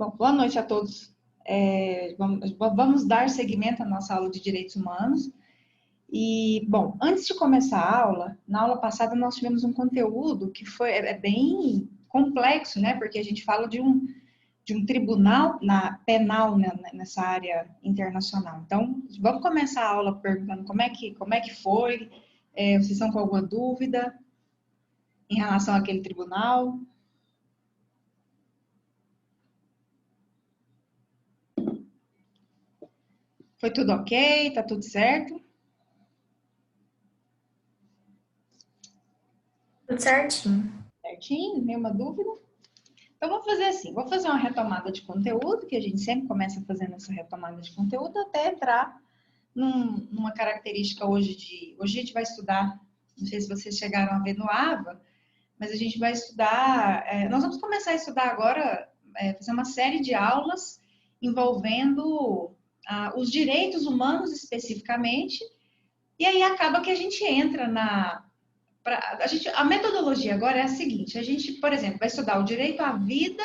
Bom, boa noite a todos. Vamos dar seguimento à nossa aula de Direitos Humanos. E, bom, antes de começar a aula, na aula passada nós tivemos um conteúdo que foi bem complexo, né? Porque a gente fala de um tribunal penal, né, nessa área internacional. Então, vamos começar a aula perguntando como é que foi, vocês estão com alguma dúvida em relação àquele tribunal? Foi tudo ok? Tá tudo certo? Tudo certinho. Certinho? Nenhuma dúvida? Então, vamos fazer assim, vou fazer uma retomada de conteúdo, que a gente sempre começa fazendo essa retomada de conteúdo, até entrar numa característica hoje a gente vai estudar, não sei se vocês chegaram a ver no AVA, mas a gente vai estudar, nós vamos começar a estudar agora, fazer uma série de aulas envolvendo os direitos humanos especificamente, e aí acaba que a gente entra a metodologia agora é a seguinte, a gente, por exemplo, vai estudar o direito à vida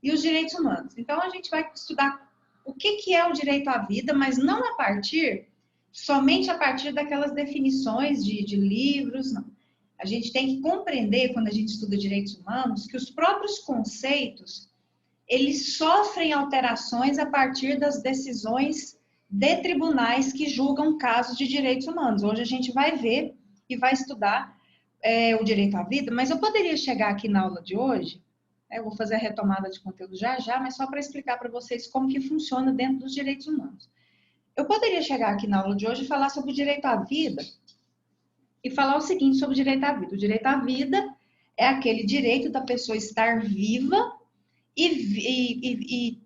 e os direitos humanos. Então, a gente vai estudar o que é o direito à vida, mas não somente a partir daquelas definições de livros, não. A gente tem que compreender, quando a gente estuda direitos humanos, que os próprios conceitos, eles sofrem alterações a partir das decisões de tribunais que julgam casos de direitos humanos. Hoje a gente vai ver e vai estudar o direito à vida, mas eu poderia chegar aqui na aula de hoje, eu vou fazer a retomada de conteúdo já, mas só para explicar para vocês como que funciona dentro dos direitos humanos. Eu poderia chegar aqui na aula de hoje e falar sobre o direito à vida e falar o seguinte sobre o direito à vida. O direito à vida é aquele direito da pessoa estar viva e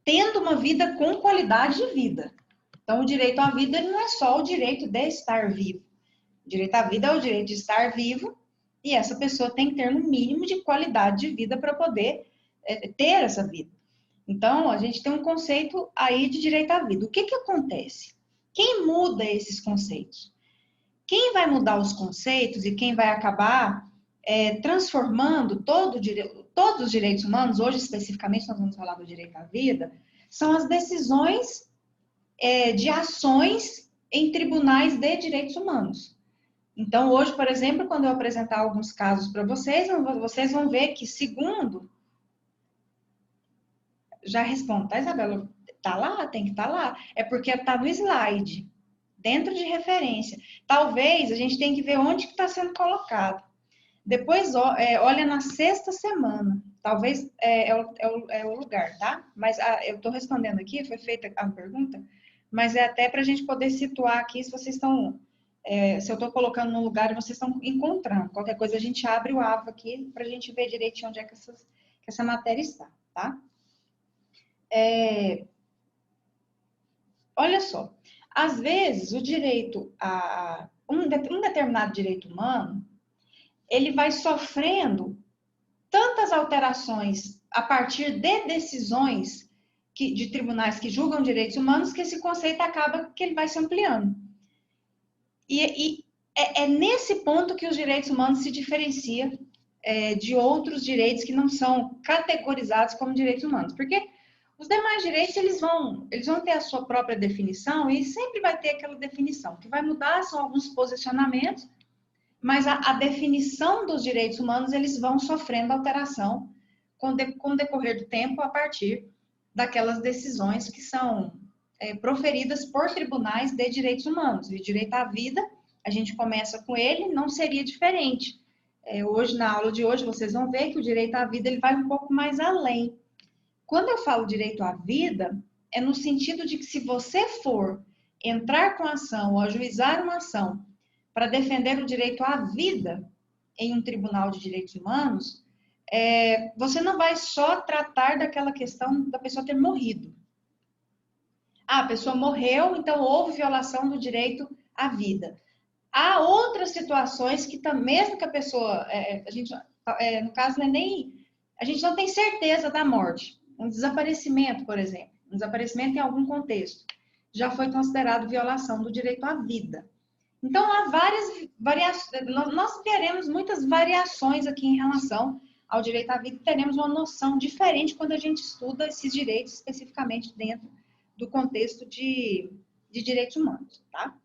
tendo uma vida com qualidade de vida. Então, o direito à vida não é só o direito de estar vivo. O direito à vida é o direito de estar vivo e essa pessoa tem que ter um mínimo de qualidade de vida para poder ter essa vida. Então, a gente tem um conceito aí de direito à vida. O que acontece? Quem muda esses conceitos? Quem vai mudar os conceitos e quem vai acabar transformando todos os direitos humanos, hoje especificamente nós vamos falar do direito à vida, são as decisões de ações em tribunais de direitos humanos. Então, hoje, por exemplo, quando eu apresentar alguns casos para vocês vão ver que segundo... Já respondo, tá, Isabela? Tá lá? Tem que estar lá. É porque tá no slide, dentro de referência. Talvez a gente tenha que ver onde que está sendo colocado. Depois, olha na sexta semana. Talvez é o lugar, tá? Mas eu estou respondendo aqui, foi feita a pergunta, mas é até para a gente poder situar aqui se vocês estão... se eu estou colocando no lugar e vocês estão encontrando. Qualquer coisa a gente abre o AVA aqui para a gente ver direitinho onde é que essa matéria está, tá? Olha só, às vezes o direito a um determinado direito humano, ele vai sofrendo tantas alterações a partir de decisões de tribunais que julgam direitos humanos que esse conceito acaba que ele vai se ampliando. E é nesse ponto que os direitos humanos se diferenciam de outros direitos que não são categorizados como direitos humanos. Porque os demais direitos, eles vão ter a sua própria definição e sempre vai ter aquela definição. O que vai mudar são alguns posicionamentos, mas a definição dos direitos humanos, eles vão sofrendo alteração com o decorrer do tempo a partir daquelas decisões que são proferidas por tribunais de direitos humanos. E o direito à vida, a gente começa com ele, não seria diferente. Hoje, na aula de hoje, vocês vão ver que o direito à vida ele vai um pouco mais além. Quando eu falo direito à vida, é no sentido de que se você for entrar com ação ou ajuizar uma ação para defender o direito à vida em um tribunal de direitos humanos, você não vai só tratar daquela questão da pessoa ter morrido. A pessoa morreu, então houve violação do direito à vida. Há outras situações que, mesmo que a pessoa, no caso, não é nem... A gente não tem certeza da morte. Um desaparecimento, por exemplo, um desaparecimento em algum contexto, já foi considerado violação do direito à vida. Então, há várias variações, nós veremos muitas variações aqui em relação ao direito à vida, teremos uma noção diferente quando a gente estuda esses direitos especificamente dentro do contexto de direitos humanos, tá?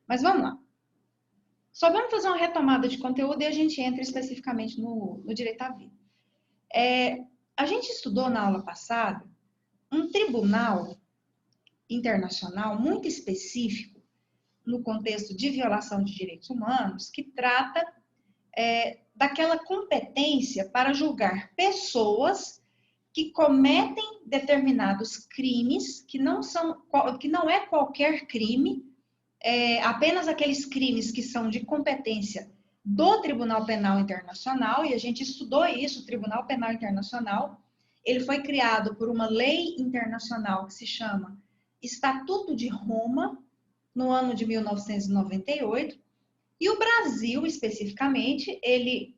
Mas vamos lá. Só vamos fazer uma retomada de conteúdo e a gente entra especificamente no direito à vida. A gente estudou na aula passada um tribunal internacional muito específico no contexto de violação de direitos humanos, que trata daquela competência para julgar pessoas que cometem determinados crimes, que não é qualquer crime, apenas aqueles crimes que são de competência do Tribunal Penal Internacional, e a gente estudou isso. O Tribunal Penal Internacional, ele foi criado por uma lei internacional que se chama Estatuto de Roma, no ano de 1998, e o Brasil, especificamente, ele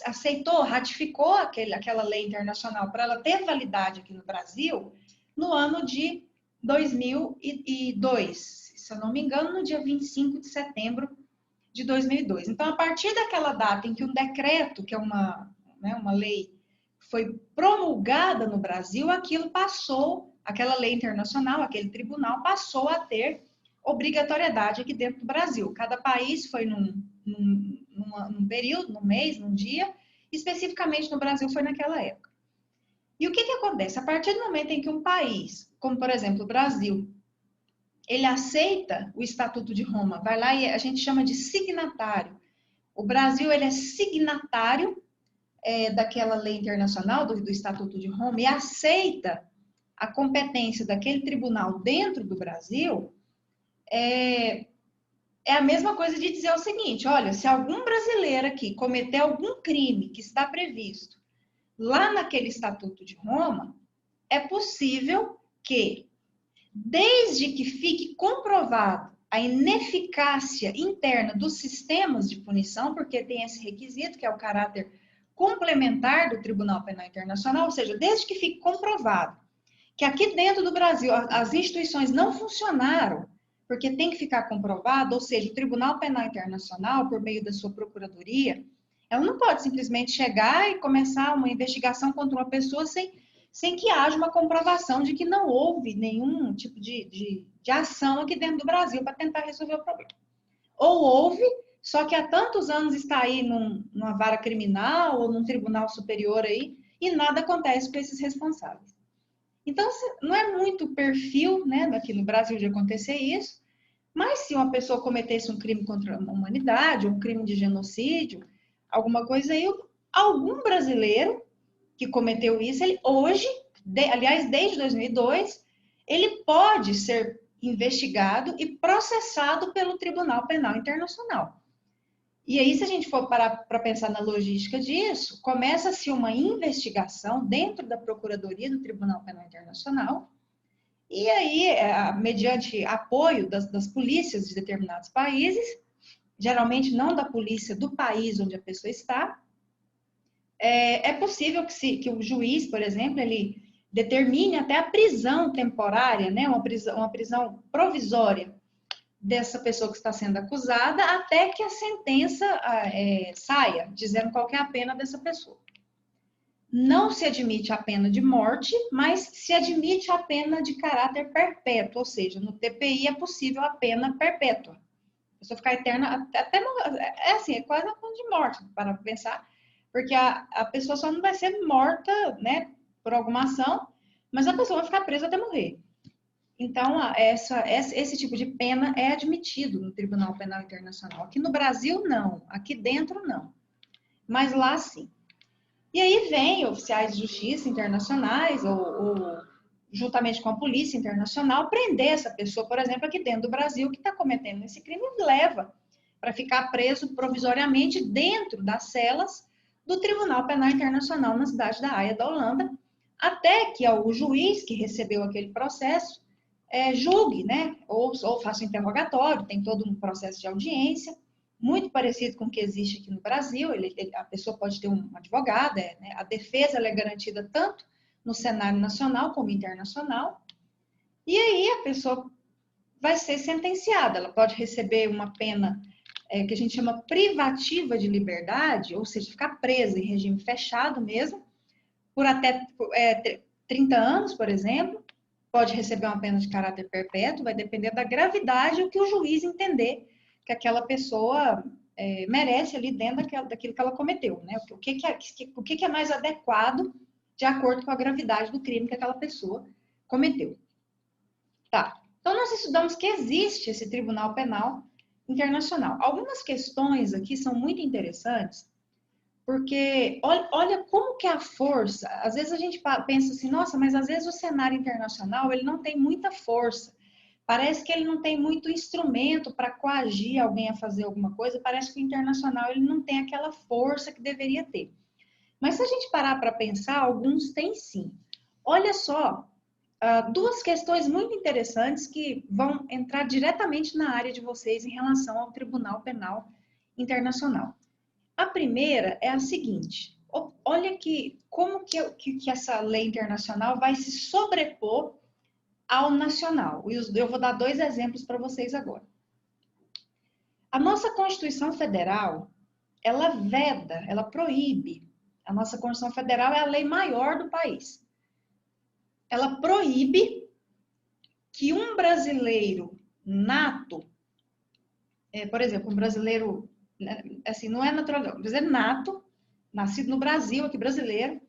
aceitou, ratificou aquela lei internacional para ela ter validade aqui no Brasil no ano de 2002, se eu não me engano, no dia 25 de setembro de 2002. Então, a partir daquela data em que um decreto, que é uma lei, foi promulgada no Brasil, aquilo passou, aquela lei internacional, aquele tribunal passou a ter obrigatoriedade aqui dentro do Brasil. Cada país foi num período, num mês, num dia, especificamente no Brasil foi naquela época. E o que acontece? A partir do momento em que um país, como por exemplo o Brasil, ele aceita o Estatuto de Roma, vai lá e a gente chama de signatário. O Brasil, ele é signatário daquela lei internacional, do Estatuto de Roma, e aceita a competência daquele tribunal dentro do Brasil. É a mesma coisa de dizer o seguinte: olha, se algum brasileiro aqui cometer algum crime que está previsto lá naquele Estatuto de Roma, é possível que, desde que fique comprovado a ineficácia interna dos sistemas de punição, porque tem esse requisito, que é o caráter complementar do Tribunal Penal Internacional, ou seja, desde que fique comprovado que aqui dentro do Brasil as instituições não funcionaram, porque tem que ficar comprovado, ou seja, o Tribunal Penal Internacional, por meio da sua procuradoria, ela não pode simplesmente chegar e começar uma investigação contra uma pessoa sem que haja uma comprovação de que não houve nenhum tipo de ação aqui dentro do Brasil para tentar resolver o problema. Ou houve, só que há tantos anos está aí numa vara criminal ou num tribunal superior aí, e nada acontece com esses responsáveis. Então, não é muito o perfil, né, aqui no Brasil de acontecer isso, mas se uma pessoa cometesse um crime contra a humanidade, um crime de genocídio, alguma coisa aí, algum brasileiro que cometeu isso, ele hoje, aliás, desde 2002, ele pode ser investigado e processado pelo Tribunal Penal Internacional. E aí, se a gente for parar para pensar na logística disso, começa-se uma investigação dentro da Procuradoria do Tribunal Penal Internacional, e aí, mediante apoio das polícias de determinados países, geralmente não da polícia do país onde a pessoa está, é possível que o juiz, por exemplo, ele determine até a prisão temporária, né, uma prisão provisória dessa pessoa que está sendo acusada, até que a sentença saia, dizendo qual que é a pena dessa pessoa. Não se admite a pena de morte, mas se admite a pena de caráter perpétuo, ou seja, no TPI é possível a pena perpétua. A pessoa ficar eterna, até é quase uma pena de morte, para pensar, porque a pessoa só não vai ser morta, né, por alguma ação, mas a pessoa vai ficar presa até morrer. Então, esse tipo de pena é admitido no Tribunal Penal Internacional. Aqui no Brasil, não. Aqui dentro, não. Mas lá, sim. E aí vem oficiais de justiça internacionais, ou juntamente com a Polícia Internacional, prender essa pessoa, por exemplo, aqui dentro do Brasil, que está cometendo esse crime, e leva para ficar preso provisoriamente dentro das celas do Tribunal Penal Internacional na cidade da Haia, da Holanda, até que o juiz que recebeu aquele processo julgue, né? Ou faça um interrogatório, tem todo um processo de audiência, muito parecido com o que existe aqui no Brasil. A pessoa pode ter um advogado, né? A defesa é garantida tanto no cenário nacional como internacional, e aí a pessoa vai ser sentenciada. Ela pode receber uma pena que a gente chama privativa de liberdade, ou seja, ficar presa em regime fechado mesmo, por até 30 anos, por exemplo, pode receber uma pena de caráter perpétuo, vai depender da gravidade o que o juiz entender que aquela pessoa merece ali dentro daquilo que ela cometeu, né? O que é mais adequado de acordo com a gravidade do crime que aquela pessoa cometeu. Tá. Então, nós estudamos que existe esse Tribunal Penal Internacional. Algumas questões aqui são muito interessantes, porque olha como que a força, às vezes a gente pensa assim, nossa, mas às vezes o cenário internacional ele não tem muita força. Parece que ele não tem muito instrumento para coagir alguém a fazer alguma coisa, parece que o internacional ele não tem aquela força que deveria ter. Mas se a gente parar para pensar, alguns têm sim. Olha só, duas questões muito interessantes que vão entrar diretamente na área de vocês em relação ao Tribunal Penal Internacional. A primeira é a seguinte, olha como que essa lei internacional vai se sobrepor ao nacional. Eu vou dar 2 exemplos para vocês agora. A nossa Constituição Federal, ela veda, ela proíbe. A nossa Constituição Federal é a lei maior do país. Ela proíbe que um brasileiro nato, por exemplo, um brasileiro, assim, não é natural, não, um brasileiro nato, nascido no Brasil, aqui brasileiro,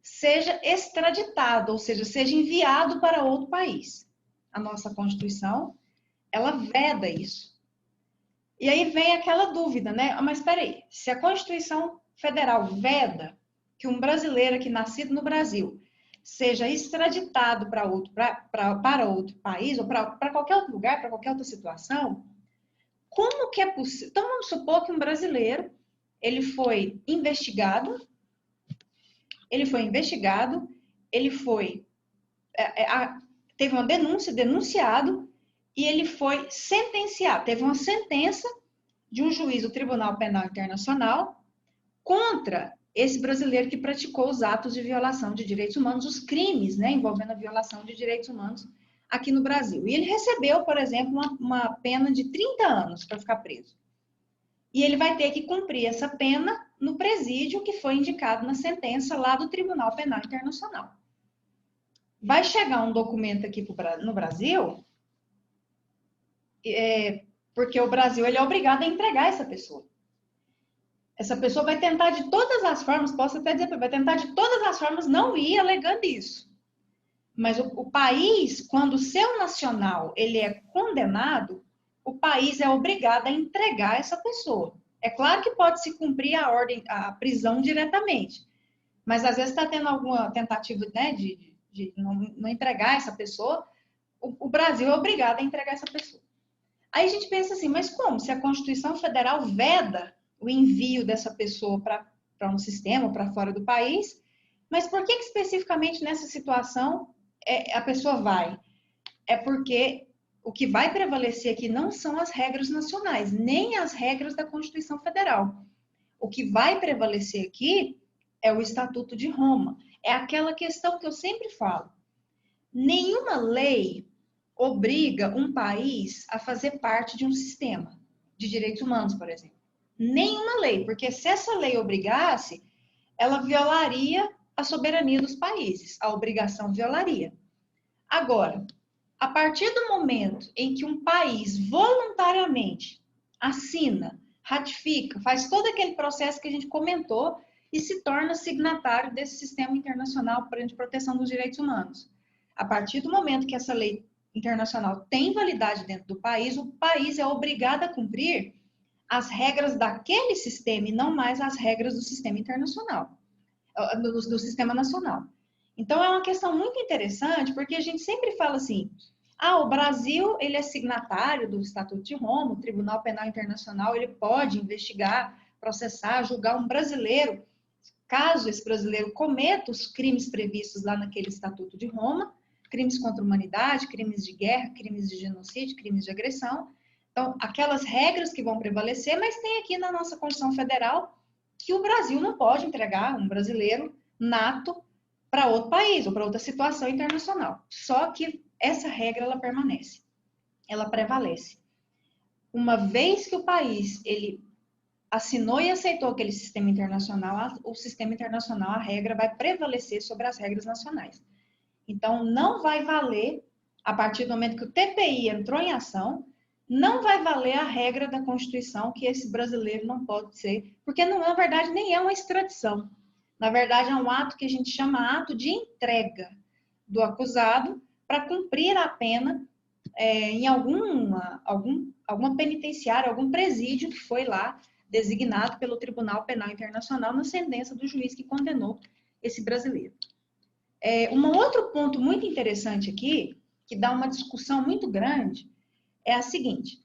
seja extraditado, ou seja, seja enviado para outro país. A nossa Constituição, ela veda isso. E aí vem aquela dúvida, né? Mas espera aí, se a Constituição Federal veda que um brasileiro aqui nascido no Brasil seja extraditado para outro país, ou para qualquer outro lugar, para qualquer outra situação, como que é possível? Então, vamos supor que um brasileiro, ele foi investigado, teve uma denúncia, denunciado, e ele foi sentenciado. Teve uma sentença de um juiz do Tribunal Penal Internacional contra esse brasileiro que praticou os atos de violação de direitos humanos, os crimes, né, envolvendo a violação de direitos humanos aqui no Brasil. E ele recebeu, por exemplo, uma pena de 30 anos para ficar preso. E ele vai ter que cumprir essa pena no presídio que foi indicado na sentença lá do Tribunal Penal Internacional. Vai chegar um documento aqui no Brasil, porque o Brasil ele é obrigado a entregar essa pessoa. Essa pessoa vai tentar de todas as formas, posso até dizer, vai tentar de todas as formas não ir alegando isso. Mas o país, quando o seu nacional ele é condenado, o país é obrigado a entregar essa pessoa. É claro que pode se cumprir a prisão diretamente, mas às vezes está tendo alguma tentativa, né, de não entregar essa pessoa, o Brasil é obrigado a entregar essa pessoa. Aí a gente pensa assim, mas como? Se a Constituição Federal veda o envio dessa pessoa para um sistema, para fora do país, mas por que especificamente nessa situação a pessoa vai? É porque o que vai prevalecer aqui não são as regras nacionais, nem as regras da Constituição Federal. O que vai prevalecer aqui é o Estatuto de Roma. É aquela questão que eu sempre falo. Nenhuma lei obriga um país a fazer parte de um sistema de direitos humanos, por exemplo. Nenhuma lei, porque se essa lei obrigasse, ela violaria a soberania dos países, a obrigação violaria. Agora, a partir do momento em que um país voluntariamente assina, ratifica, faz todo aquele processo que a gente comentou e se torna signatário desse sistema internacional de proteção dos direitos humanos. A partir do momento que essa lei internacional tem validade dentro do país, o país é obrigado a cumprir as regras daquele sistema e não mais as regras do sistema internacional, do sistema nacional. Então, é uma questão muito interessante, porque a gente sempre fala assim, o Brasil, ele é signatário do Estatuto de Roma, o Tribunal Penal Internacional, ele pode investigar, processar, julgar um brasileiro, caso esse brasileiro cometa os crimes previstos lá naquele Estatuto de Roma, crimes contra a humanidade, crimes de guerra, crimes de genocídio, crimes de agressão. Então, aquelas regras que vão prevalecer, mas tem aqui na nossa Constituição Federal que o Brasil não pode entregar um brasileiro nato para outro país ou para outra situação internacional. Só que essa regra, ela permanece, ela prevalece. uma vez que o país ele assinou e aceitou aquele sistema internacional, o sistema internacional, a regra vai prevalecer sobre as regras nacionais. Então, não vai valer, a partir do momento que o TPI entrou em ação, não vai valer a regra da Constituição que esse brasileiro não pode ser, porque não, na verdade, nem é uma extradição. Na verdade, é um ato que a gente chama ato de entrega do acusado para cumprir a pena em alguma penitenciária, algum presídio que foi lá designado pelo Tribunal Penal Internacional na sentença do juiz que condenou esse brasileiro. Um outro ponto muito interessante aqui, que dá uma discussão muito grande, é a seguinte: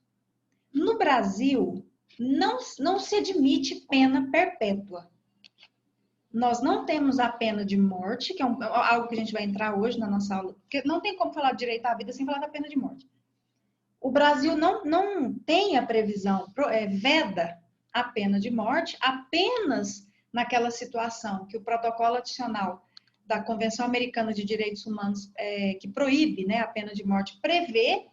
no Brasil, não se admite pena perpétua. Nós não temos a pena de morte, que é algo que a gente vai entrar hoje na nossa aula, porque não tem como falar de direito à vida sem falar da pena de morte. O Brasil não tem a previsão, veda a pena de morte apenas naquela situação que o protocolo adicional da Convenção Americana de Direitos Humanos, que proíbe, né, a pena de morte, prevê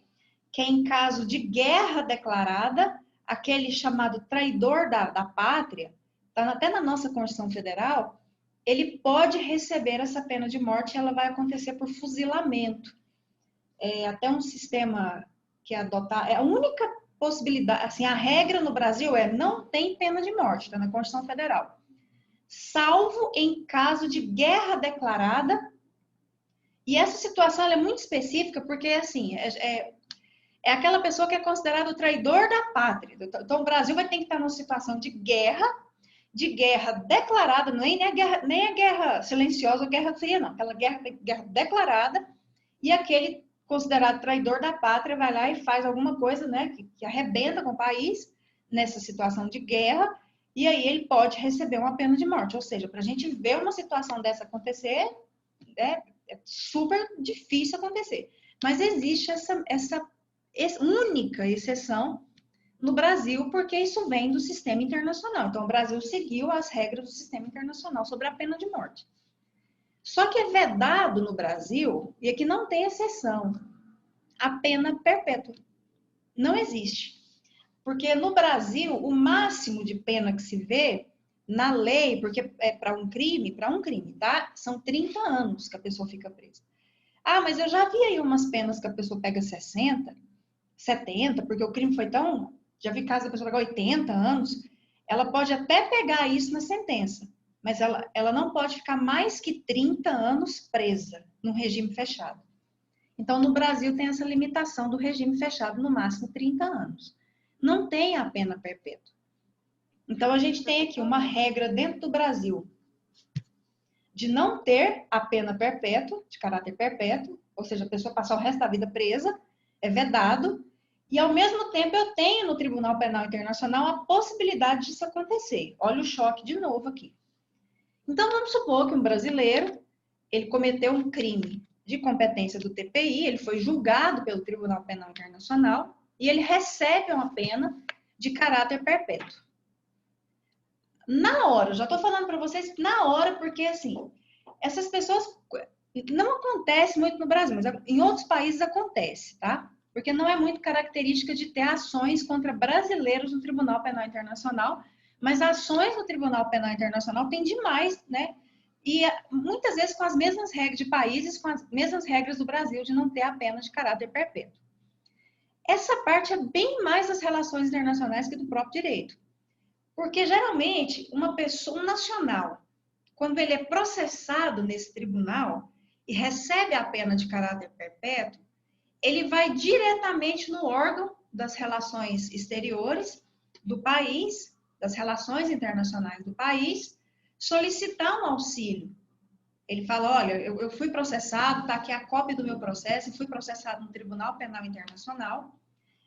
que em caso de guerra declarada, aquele chamado traidor da pátria, está até na nossa Constituição Federal, ele pode receber essa pena de morte e ela vai acontecer por fuzilamento. Até um sistema que adotar, a única possibilidade, assim, a regra no Brasil não tem pena de morte, está na Constituição Federal. Salvo em caso de guerra declarada, e essa situação é muito específica, porque, assim, é aquela pessoa que é considerada o traidor da pátria. Então, o Brasil vai ter que estar numa situação de guerra declarada, nem a guerra silenciosa ou guerra fria, não. Aquela guerra declarada, e aquele considerado traidor da pátria vai lá e faz alguma coisa, né, que arrebenta com o país nessa situação de guerra, e aí ele pode receber uma pena de morte. Ou seja, para a gente ver uma situação dessa acontecer, é super difícil acontecer. Mas existe essa única exceção no Brasil, porque isso vem do sistema internacional. Então, o Brasil seguiu as regras do sistema internacional sobre a pena de morte. Só que é vedado no Brasil, e aqui não tem exceção, a pena perpétua. Não existe. Porque no Brasil, o máximo de pena que se vê na lei, porque é para um crime, tá? São 30 anos que a pessoa fica presa. Ah, mas eu já vi aí umas penas que a pessoa pega 60, 70, porque o crime foi tão... Já vi casos da pessoa pegar 80 anos. Ela pode até pegar isso na sentença, mas ela não pode ficar mais que 30 anos presa num regime fechado. Então, no Brasil tem essa limitação do regime fechado, no máximo 30 anos. Não tem a pena perpétua. Então, a gente tem aqui uma regra dentro do Brasil de não ter a pena perpétua, de caráter perpétuo, ou seja, a pessoa passar o resto da vida presa, é vedado, e ao mesmo tempo eu tenho no Tribunal Penal Internacional a possibilidade disso acontecer. Olha o choque de novo aqui. Então, vamos supor que um brasileiro, ele cometeu um crime de competência do TPI, ele foi julgado pelo Tribunal Penal Internacional e ele recebe uma pena de caráter perpétuo. Na hora, já estou falando para vocês na hora, porque assim, essas pessoas não acontece muito no Brasil, mas em outros países acontece, tá? Porque não é muito característica de ter ações contra brasileiros no Tribunal Penal Internacional, mas ações no Tribunal Penal Internacional tem demais, né? E muitas vezes com as mesmas regras de países, com as mesmas regras do Brasil de não ter a pena de caráter perpétuo. Essa parte é bem mais das relações internacionais que do próprio direito. Porque geralmente uma pessoa, um nacional, quando ele é processado nesse tribunal e recebe a pena de caráter perpétuo, ele vai diretamente no órgão das relações exteriores do país, das relações internacionais do país, solicitar um auxílio. Ele fala, olha, eu fui processado, está aqui a cópia do meu processo, fui processado no Tribunal Penal Internacional,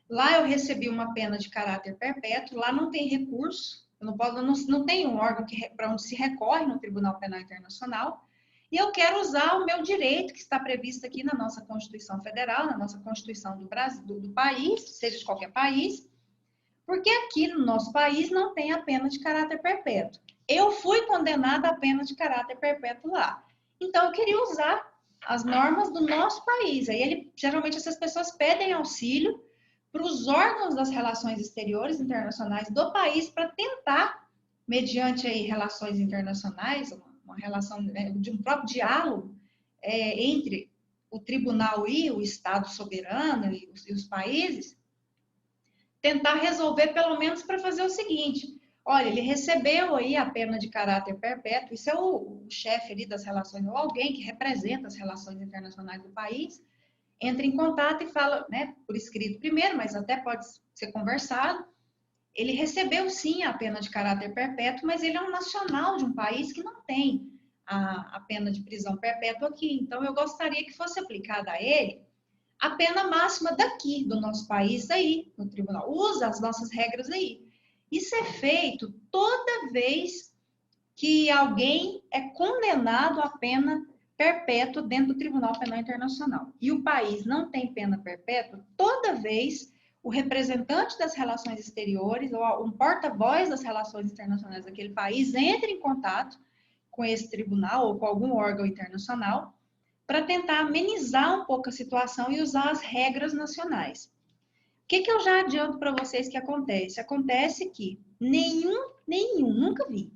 lá eu recebi uma pena de caráter perpétuo, lá não tem recurso, não tem um órgão para onde se recorre no Tribunal Penal Internacional, e eu quero usar o meu direito, que está previsto aqui na nossa Constituição Federal, na nossa Constituição do Brasil, do país, seja de qualquer país, porque aqui no nosso país não tem a pena de caráter perpétuo. Eu fui condenada à pena de caráter perpétuo lá. Então, eu queria usar as normas do nosso país. Aí, geralmente, essas pessoas pedem auxílio para os órgãos das relações exteriores internacionais do país para tentar, mediante aí relações internacionais, uma relação de um próprio diálogo entre o tribunal e o Estado soberano e os países, tentar resolver pelo menos para fazer o seguinte: olha, ele recebeu aí a pena de caráter perpétuo, isso é o chefe ali das relações, ou alguém que representa as relações internacionais do país, entra em contato e fala, né, por escrito primeiro, mas até pode ser conversado. Ele recebeu sim a pena de caráter perpétuo, mas ele é um nacional de um país que não tem a pena de prisão perpétua aqui. Então, eu gostaria que fosse aplicada a ele a pena máxima daqui, do nosso país, aí, no tribunal. Usa as nossas regras aí. Isso é feito toda vez que alguém é condenado a pena perpétua dentro do Tribunal Penal Internacional. E o país não tem pena perpétua, toda vez o representante das relações exteriores ou um porta-voz das relações internacionais daquele país entra em contato com esse tribunal ou com algum órgão internacional para tentar amenizar um pouco a situação e usar as regras nacionais. O que eu já adianto para vocês que acontece? Acontece que nunca vi,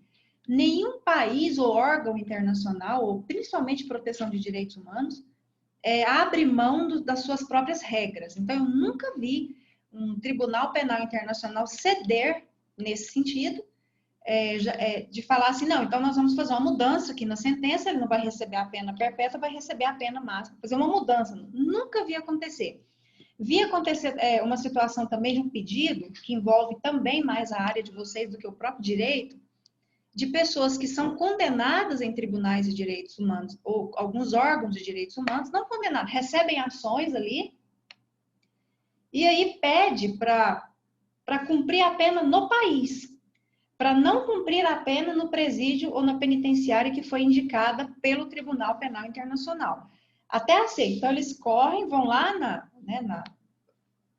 nenhum país ou órgão internacional, ou principalmente proteção de direitos humanos, abre mão das suas próprias regras. Então, eu nunca vi um Tribunal Penal Internacional ceder nesse sentido, de falar assim, não, então nós vamos fazer uma mudança aqui na sentença, ele não vai receber a pena perpétua, vai receber a pena máxima, fazer uma mudança. Nunca vi acontecer. Vi acontecer uma situação também de um pedido, que envolve também mais a área de vocês do que o próprio direito, de pessoas que são condenadas em tribunais de direitos humanos, ou alguns órgãos de direitos humanos, não condenados, recebem ações ali, e aí pede para cumprir a pena no país, para não cumprir a pena no presídio ou na penitenciária que foi indicada pelo Tribunal Penal Internacional. Até aceito. Então, eles correm, vão lá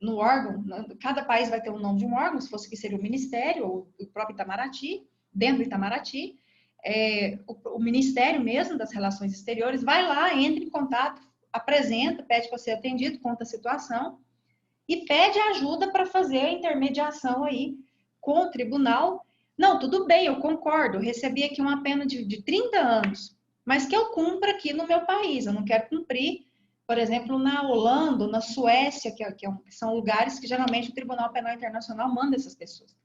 no órgão, cada país vai ter o nome de um órgão, se fosse que seria o Ministério ou o próprio Itamaraty, dentro do Itamaraty, o Ministério mesmo das Relações Exteriores vai lá, entra em contato, apresenta, pede para ser atendido, conta a situação e pede ajuda para fazer a intermediação aí com o tribunal. Não, tudo bem, eu concordo, eu recebi aqui uma pena de 30 anos, mas que eu cumpra aqui no meu país, eu não quero cumprir, por exemplo, na Holanda, na Suécia, que são lugares que geralmente o Tribunal Penal Internacional manda essas pessoas.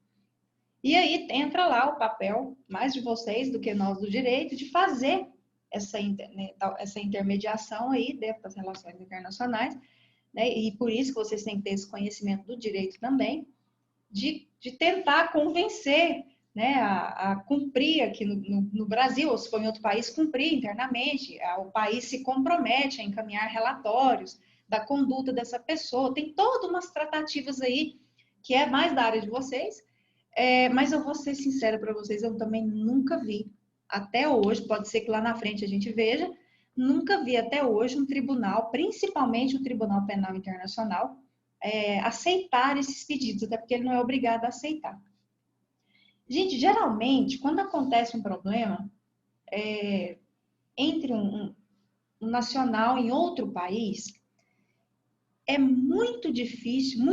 E aí entra lá o papel, mais de vocês do que nós do direito, de fazer essa intermediação aí dentro das relações internacionais, né? E por isso que vocês têm que ter esse conhecimento do direito também, de tentar convencer, né, a cumprir aqui no Brasil, ou se for em outro país, cumprir internamente. O país se compromete a encaminhar relatórios da conduta dessa pessoa. Tem todas umas tratativas aí, que é mais da área de vocês, mas eu vou ser sincera para vocês, eu também nunca vi, até hoje, pode ser que lá na frente a gente veja, nunca vi até hoje um tribunal, principalmente o Tribunal Penal Internacional, aceitar esses pedidos, até porque ele não é obrigado a aceitar. Gente, geralmente, quando acontece um problema entre um nacional em outro país, é muito difícil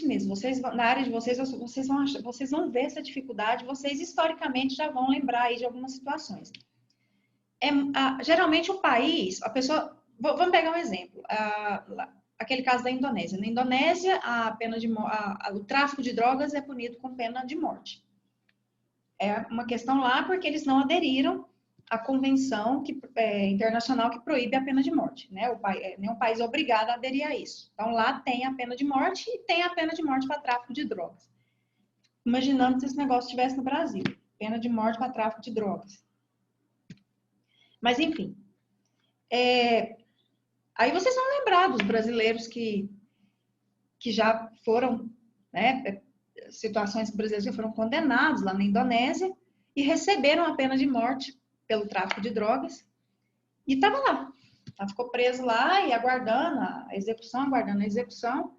mesmo. Vocês, na área de vocês, vocês vão ver essa dificuldade, vocês historicamente já vão lembrar aí de algumas situações. Geralmente o país, a pessoa, vamos pegar um exemplo, aquele caso da Indonésia. Na Indonésia, a pena o tráfico de drogas é punido com pena de morte. É uma questão lá porque eles não aderiram à convenção internacional que proíbe a pena de morte, né? Nenhum país é obrigado a aderir a isso. Então, lá tem a pena de morte e tem a pena de morte para tráfico de drogas. Imaginando se esse negócio estivesse no Brasil. Pena de morte para tráfico de drogas. Mas, enfim. Aí vocês vão lembrar dos brasileiros que já foram, né? Situações brasileiras que foram condenados lá na Indonésia e receberam a pena de morte pelo tráfico de drogas e estava lá. Ficou preso lá e aguardando a execução.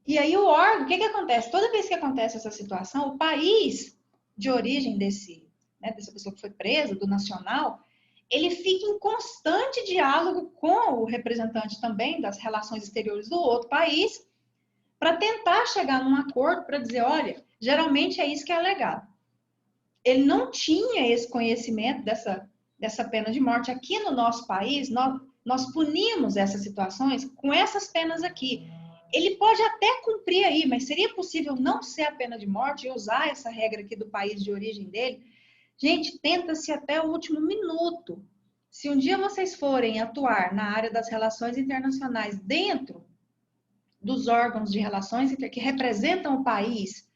E aí o órgão, o que acontece? Toda vez que acontece essa situação, o país de origem dessa pessoa que foi presa, do nacional, ele fica em constante diálogo com o representante também das relações exteriores do outro país, para tentar chegar num acordo para dizer, olha, geralmente é isso que é alegado. Ele não tinha esse conhecimento dessa pena de morte. Aqui no nosso país, nós punimos essas situações com essas penas aqui. Ele pode até cumprir aí, mas seria possível não ser a pena de morte e usar essa regra aqui do país de origem dele? Gente, tenta-se até o último minuto. Se um dia vocês forem atuar na área das relações internacionais dentro dos órgãos de relações que representam o país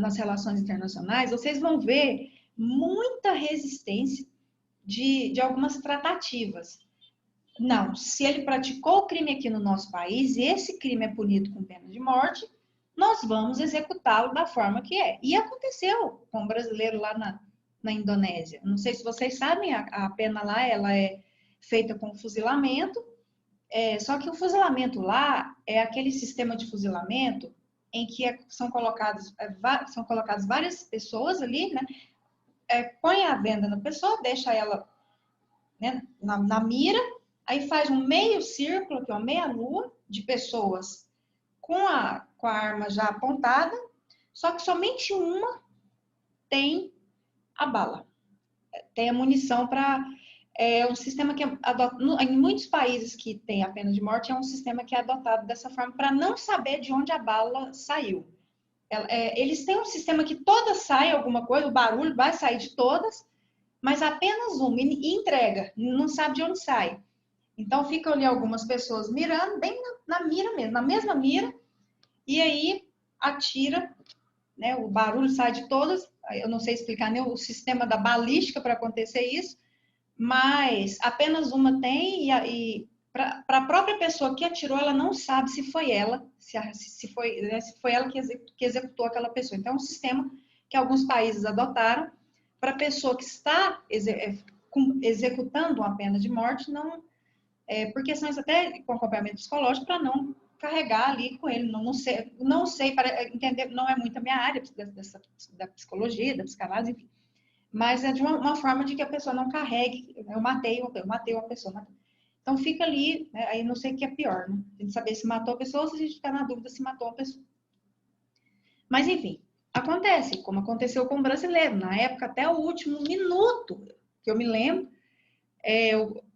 nas relações internacionais, vocês vão ver muita resistência de algumas tratativas. Não, se ele praticou o crime aqui no nosso país e esse crime é punido com pena de morte, nós vamos executá-lo da forma que é. E aconteceu com um brasileiro lá na Indonésia. Não sei se vocês sabem, a pena lá ela é feita com fuzilamento, só que o fuzilamento lá é aquele sistema de fuzilamento em que são colocadas várias pessoas ali, né? Põe a venda na pessoa, deixa ela, né, na mira, aí faz um meio círculo, que é uma meia lua, de pessoas com a arma já apontada, só que somente uma tem a bala, tem a munição para... É um sistema que em muitos países que tem a pena de morte, é um sistema que é adotado dessa forma para não saber de onde a bala saiu. Eles têm um sistema que todas saem alguma coisa, o barulho vai sair de todas, mas apenas uma, e entrega, não sabe de onde sai. Então ficam ali algumas pessoas mirando, bem na mira mesmo, na mesma mira, e aí atira, né, o barulho sai de todas, eu não sei explicar nem o sistema da balística para acontecer isso, mas apenas uma tem, e para a própria pessoa que atirou, ela não sabe se foi ela, se foi ela que executou aquela pessoa. Então, é um sistema que alguns países adotaram para a pessoa que está executando uma pena de morte, não, por questões até com acompanhamento psicológico, para não carregar ali com ele. Não sei para entender, não é muito a minha área da psicologia, da psicanálise, enfim. Mas é de uma forma de que a pessoa não carregue, eu matei uma pessoa. Então fica ali, né, aí não sei o que é pior, né? A gente saber se matou a pessoa ou se a gente ficar na dúvida se matou uma pessoa. Mas enfim, acontece, como aconteceu com o brasileiro, na época até o último minuto, que eu me lembro,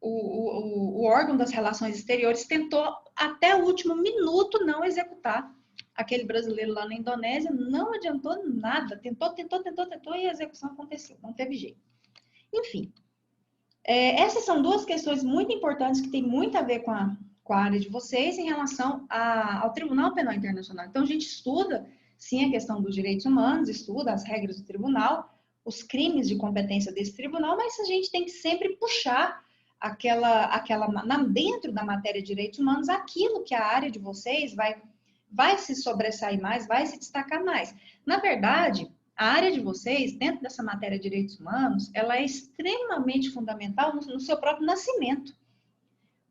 o órgão das relações exteriores tentou até o último minuto não executar aquele brasileiro lá na Indonésia, não adiantou nada, tentou e a execução aconteceu, não teve jeito. Enfim, essas são duas questões muito importantes que têm muito a ver com a área de vocês em relação ao Tribunal Penal Internacional. Então, a gente estuda, sim, a questão dos direitos humanos, estuda as regras do tribunal, os crimes de competência desse tribunal, mas a gente tem que sempre puxar dentro da matéria de direitos humanos, aquilo que a área de vocês vai se sobressair mais, vai se destacar mais. Na verdade, a área de vocês, dentro dessa matéria de direitos humanos, ela é extremamente fundamental no seu próprio nascimento.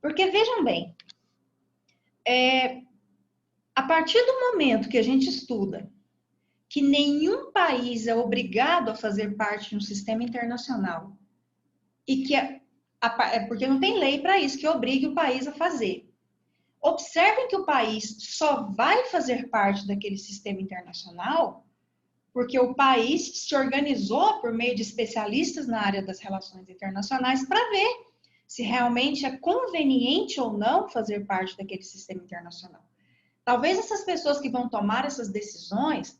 Porque, vejam bem, a partir do momento que a gente estuda que nenhum país é obrigado a fazer parte de um sistema internacional, e que porque não tem lei para isso, que obrigue o país a fazer. Observem que o país só vai fazer parte daquele sistema internacional porque o país se organizou por meio de especialistas na área das relações internacionais para ver se realmente é conveniente ou não fazer parte daquele sistema internacional. Talvez essas pessoas que vão tomar essas decisões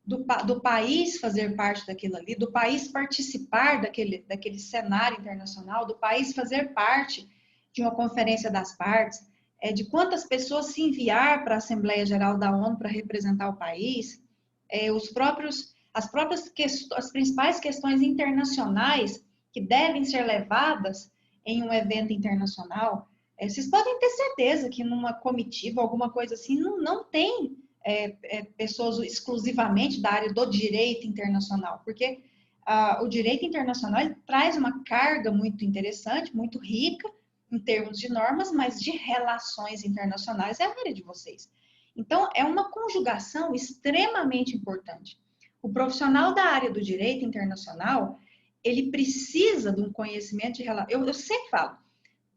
do país fazer parte daquilo ali, do país participar daquele cenário internacional, do país fazer parte de uma conferência das partes, de quantas pessoas se enviar para a Assembleia Geral da ONU para representar o país, as principais questões internacionais que devem ser levadas em um evento internacional. Vocês podem ter certeza que numa comitiva, alguma coisa assim, não tem pessoas exclusivamente da área do direito internacional, porque o direito internacional traz uma carga muito interessante, muito rica, em termos de normas, mas de relações internacionais é a área de vocês. Então, é uma conjugação extremamente importante. O profissional da área do direito internacional, ele precisa de um conhecimento de relação. Eu sempre falo,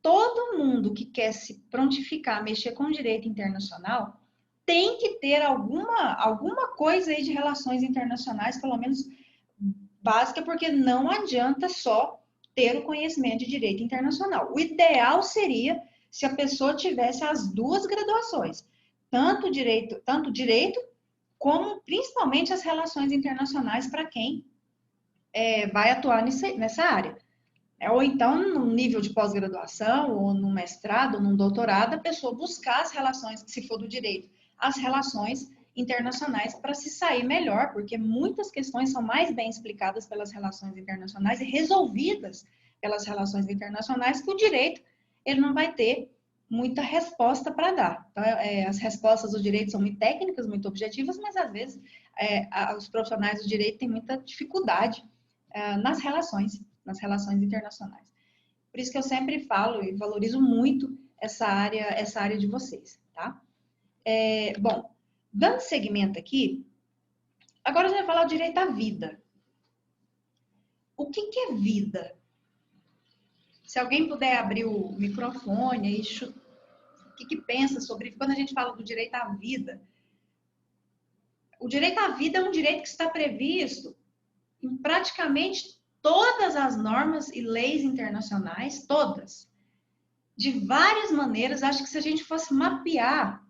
todo mundo que quer se prontificar a mexer com direito internacional tem que ter alguma coisa aí de relações internacionais, pelo menos básica, porque não adianta só ter o conhecimento de direito internacional. O ideal seria se a pessoa tivesse as duas graduações, tanto direito como principalmente as relações internacionais para quem vai atuar nessa área. Ou então, no nível de pós-graduação, ou no mestrado, ou no doutorado, a pessoa buscar as relações, se for do direito, as relações internacionais para se sair melhor, porque muitas questões são mais bem explicadas pelas relações internacionais e resolvidas pelas relações internacionais que o direito ele não vai ter muita resposta para dar. Então, as respostas do direito são muito técnicas, muito objetivas, mas às vezes os profissionais do direito têm muita dificuldade nas relações internacionais. Por isso que eu sempre falo e valorizo muito essa área de vocês, tá? Bom, dando seguimento aqui, agora a gente vai falar do direito à vida. O que é vida? Se alguém puder abrir o microfone e o que pensa sobre quando a gente fala do direito à vida? O direito à vida é um direito que está previsto em praticamente todas as normas e leis internacionais, todas. De várias maneiras, acho que se a gente fosse mapear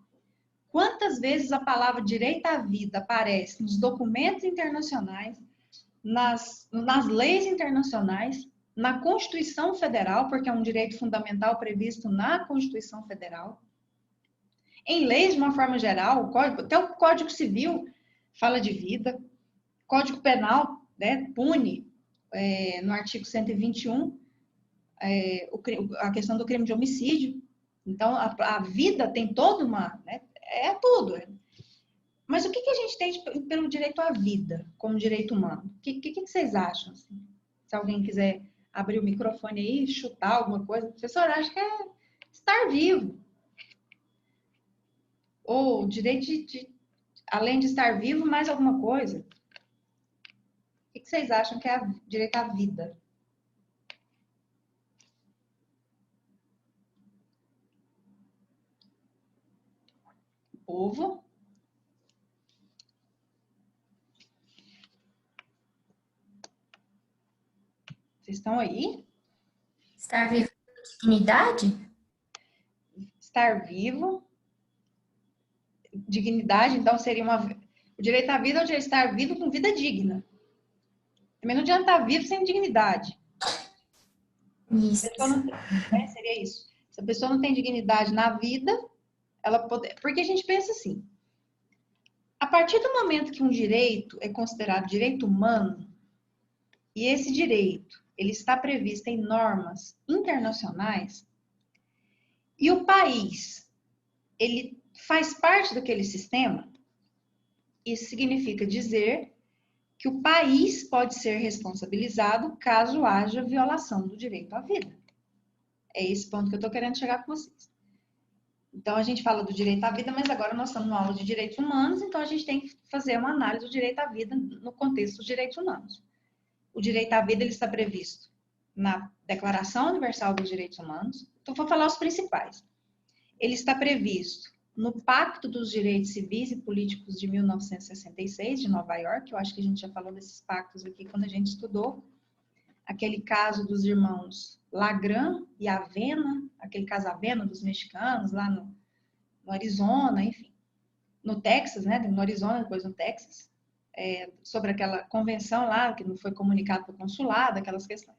quantas vezes a palavra direito à vida aparece nos documentos internacionais, nas leis internacionais, na Constituição Federal, porque é um direito fundamental previsto na Constituição Federal, em leis de uma forma geral, até o Código Civil fala de vida, Código Penal, né, pune no artigo 121 a questão do crime de homicídio. Então, a vida tem toda uma... Né, tudo. Mas o que a gente tem pelo direito à vida, como direito humano? O que vocês acham? Assim? Se alguém quiser abrir o microfone aí e chutar alguma coisa, o professor acha que é estar vivo. Ou direito além de estar vivo, mais alguma coisa. O que vocês acham que é direito à vida? Povo. Vocês estão aí? Estar vivo com dignidade? Estar vivo. Dignidade, então, seria o direito à vida é o direito de estar vivo com vida digna. Também não adianta estar vivo sem dignidade. Isso. Seria isso. Se a pessoa não tem dignidade na vida, porque a gente pensa assim, a partir do momento que um direito é considerado direito humano, e esse direito ele está previsto em normas internacionais, e o país ele faz parte daquele sistema, isso significa dizer que o país pode ser responsabilizado caso haja violação do direito à vida. É esse ponto que eu estou querendo chegar com vocês. Então, a gente fala do direito à vida, mas agora nós estamos numa aula de direitos humanos, então a gente tem que fazer uma análise do direito à vida no contexto dos direitos humanos. O direito à vida ele está previsto na Declaração Universal dos Direitos Humanos. Então, vou falar os principais. Ele está previsto no Pacto dos Direitos Civis e Políticos de 1966, de Nova York. Eu acho que a gente já falou desses pactos aqui quando a gente estudou aquele caso dos irmãos Lagran e Avena, aquele caso Avena dos mexicanos, lá no Arizona, enfim. No Texas, né? No Arizona, depois no Texas. Sobre aquela convenção lá, que não foi comunicado para o consulado, aquelas questões.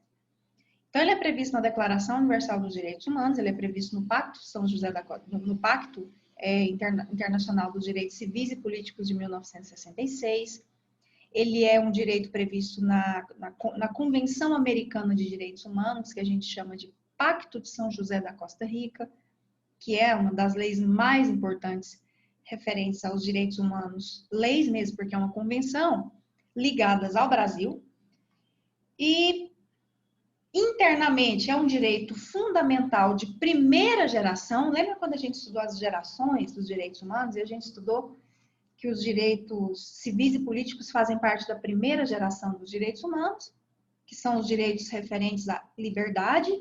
Então, ele é previsto na Declaração Universal dos Direitos Humanos, ele é previsto no Pacto São José da Costa, no Pacto Internacional dos Direitos Civis e Políticos de 1966. Ele é um direito previsto na Convenção Americana de Direitos Humanos, que a gente chama de Pacto de São José da Costa Rica, que é uma das leis mais importantes referentes aos direitos humanos, leis mesmo, porque é uma convenção, ligadas ao Brasil. E internamente é um direito fundamental de primeira geração. Lembra quando a gente estudou as gerações dos direitos humanos e a gente estudou que os direitos civis e políticos fazem parte da primeira geração dos direitos humanos, que são os direitos referentes à liberdade,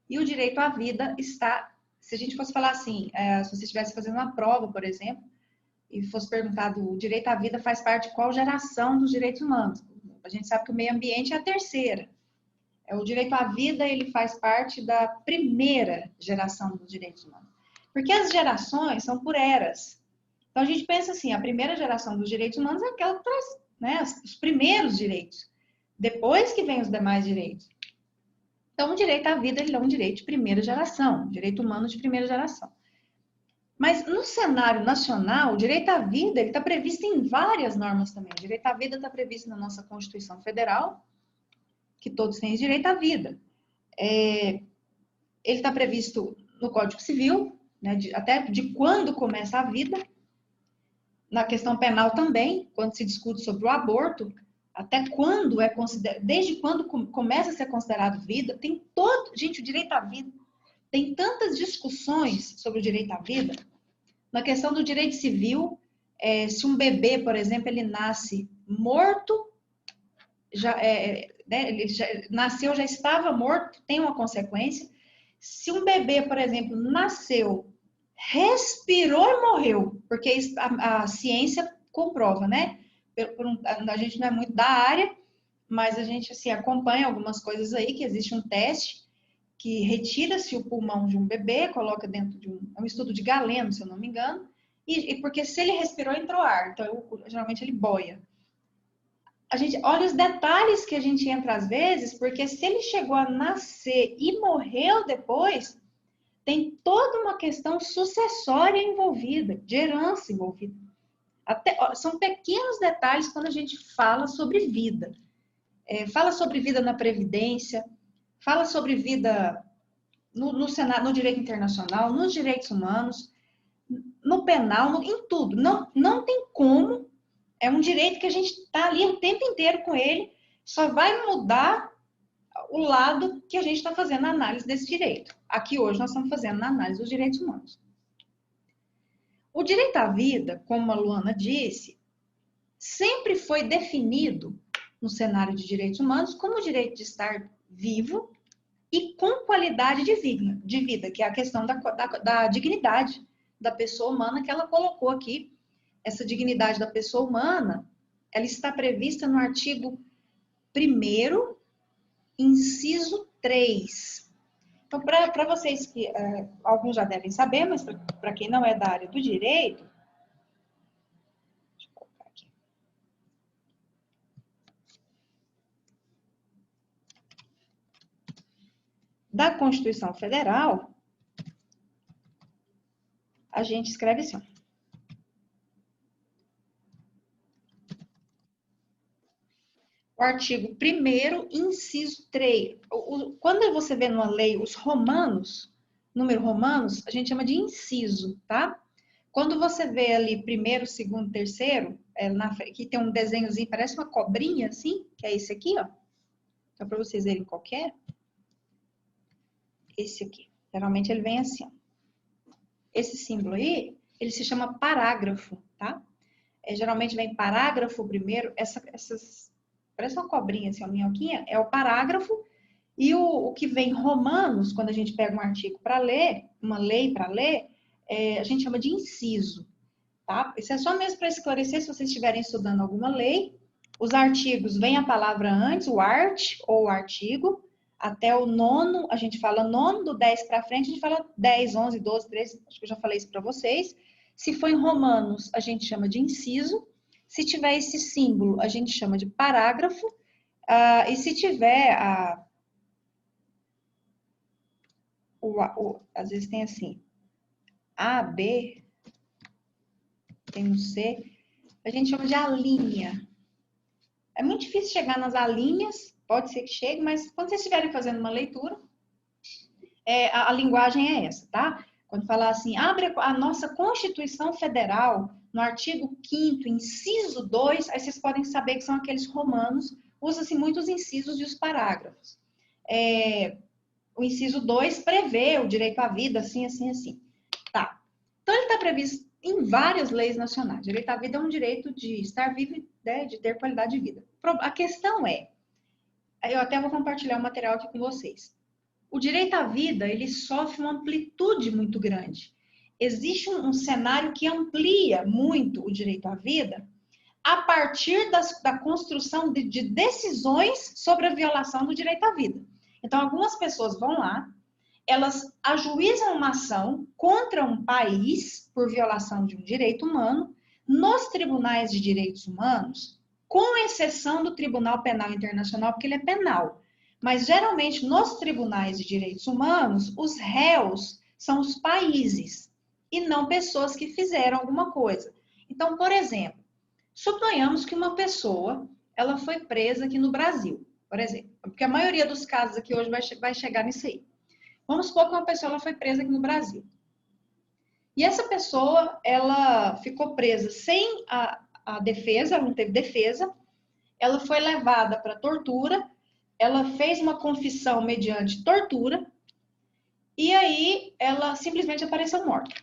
e o direito à vida está, se a gente fosse falar assim, se você estivesse fazendo uma prova, por exemplo, e fosse perguntado, o direito à vida faz parte de qual geração dos direitos humanos? A gente sabe que o meio ambiente é a terceira. O direito à vida, ele faz parte da primeira geração dos direitos humanos. Porque as gerações são por eras. Então, a gente pensa assim, a primeira geração dos direitos humanos é aquela que traz, né, os primeiros direitos. Depois que vem os demais direitos. Então, o direito à vida, ele é um direito de primeira geração, direito humano de primeira geração. Mas no cenário nacional, o direito à vida, ele está previsto em várias normas também. O direito à vida está previsto na nossa Constituição Federal, que todos têm direito à vida. Ele está previsto no Código Civil, né, até de quando começa a vida. Na questão penal também, quando se discute sobre o aborto, até quando é considerado, desde quando começa a ser considerado vida, tem todo, gente, o direito à vida, tem tantas discussões sobre o direito à vida. Na questão do direito civil, se um bebê, por exemplo, ele nasce morto, ele já nasceu, já estava morto, tem uma consequência. Se um bebê, por exemplo, nasceu, respirou e morreu, porque a ciência comprova, né? A gente não é muito da área, mas a gente assim, acompanha algumas coisas aí, que existe um teste que retira-se o pulmão de um bebê, coloca dentro de um estudo de Galeno, se eu não me engano, e porque se ele respirou, entrou ar, então geralmente ele boia. A gente olha os detalhes que a gente entra às vezes, porque se ele chegou a nascer e morreu depois, tem toda uma questão sucessória envolvida, de herança envolvida. São pequenos detalhes quando a gente fala sobre vida. Fala sobre vida na Previdência, fala sobre vida no direito internacional, nos direitos humanos, no penal, em tudo. Não tem como. É um direito que a gente está ali o tempo inteiro com ele, só vai mudar o lado que a gente está fazendo a análise desse direito. Aqui hoje nós estamos fazendo a análise dos direitos humanos. O direito à vida, como a Luana disse, sempre foi definido no cenário de direitos humanos como o direito de estar vivo e com qualidade de vida, que é a questão da dignidade da pessoa humana que ela colocou aqui. Essa dignidade da pessoa humana, ela está prevista no artigo 1º, inciso 3. Então, para vocês que alguns já devem saber, mas para quem não é da área do direito, deixa eu colocar aqui. Da Constituição Federal, a gente escreve assim. O artigo 1º, inciso 3. Quando você vê numa lei os romanos, número romanos, a gente chama de inciso, tá? Quando você vê ali 1º, 2º, 3º, aqui tem um desenhozinho, parece uma cobrinha assim, que é esse aqui, ó. Só para vocês verem qual que é. Esse aqui. Geralmente ele vem assim, ó. Esse símbolo aí, ele se chama parágrafo, tá? Geralmente vem parágrafo primeiro, essas... Parece uma cobrinha, assim, uma minhoquinha, é o parágrafo, e o que vem romanos, quando a gente pega um artigo para ler, uma lei para ler, a gente chama de inciso, tá? Isso é só mesmo para esclarecer, se vocês estiverem estudando alguma lei, os artigos, vem a palavra antes, o art, ou o artigo, até o 9º, a gente fala 9º, do 10 para frente, a gente fala 10, 11, 12, 13, acho que eu já falei isso para vocês. Se for em romanos, a gente chama de inciso. Se tiver esse símbolo, a gente chama de parágrafo. E se tiver às vezes tem assim, A, B, tem um C, a gente chama de alínea. É muito difícil chegar nas alíneas, pode ser que chegue, mas quando vocês estiverem fazendo uma leitura, a linguagem é essa, tá? Quando falar assim, abre a nossa Constituição Federal, no artigo 5º, inciso 2, aí vocês podem saber que são aqueles romanos, usa-se muitos incisos e os parágrafos. O inciso 2 prevê o direito à vida, assim, assim, assim. Tá. Então, ele está previsto em várias leis nacionais. O direito à vida é um direito de estar vivo, né, de ter qualidade de vida. A questão eu até vou compartilhar o material aqui com vocês. O direito à vida, ele sofre uma amplitude muito grande. existe um cenário que amplia muito o direito à vida a partir da construção de decisões sobre a violação do direito à vida. Então, algumas pessoas vão lá, elas ajuizam uma ação contra um país por violação de um direito humano nos tribunais de direitos humanos, com exceção do Tribunal Penal Internacional, porque ele é penal. Mas, geralmente, nos tribunais de direitos humanos, os réus são os países e não pessoas que fizeram alguma coisa. Então, por exemplo, suponhamos que uma pessoa ela foi presa aqui no Brasil, por exemplo, porque a maioria dos casos aqui hoje vai chegar nisso aí. Vamos supor que uma pessoa ela foi presa aqui no Brasil. E essa pessoa, ela ficou presa sem a defesa, ela não teve defesa, ela foi levada para tortura, ela fez uma confissão mediante tortura, e aí ela simplesmente apareceu morta.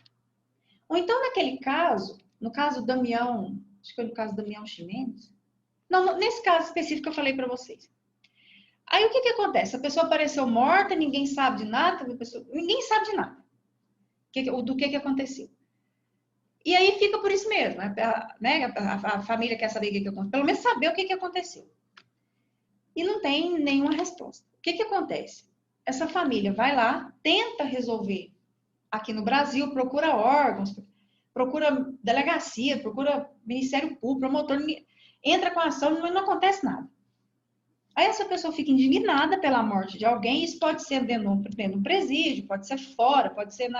Ou então, naquele caso, no caso do Damião, acho que foi no caso do Damião Ximenes, não, nesse caso específico que eu falei para vocês. Aí o que acontece? A pessoa apareceu morta, ninguém sabe de nada, ninguém sabe de nada do que aconteceu. E aí fica por isso mesmo, né? A família quer saber o que aconteceu, pelo menos saber o que aconteceu. E não tem nenhuma resposta. O que acontece? Essa família vai lá, tenta resolver aqui no Brasil, procura órgãos, procura delegacia, procura Ministério Público, promotor, entra com a ação, mas não acontece nada. Aí essa pessoa fica indignada pela morte de alguém, isso pode ser dentro do presídio, pode ser fora, pode ser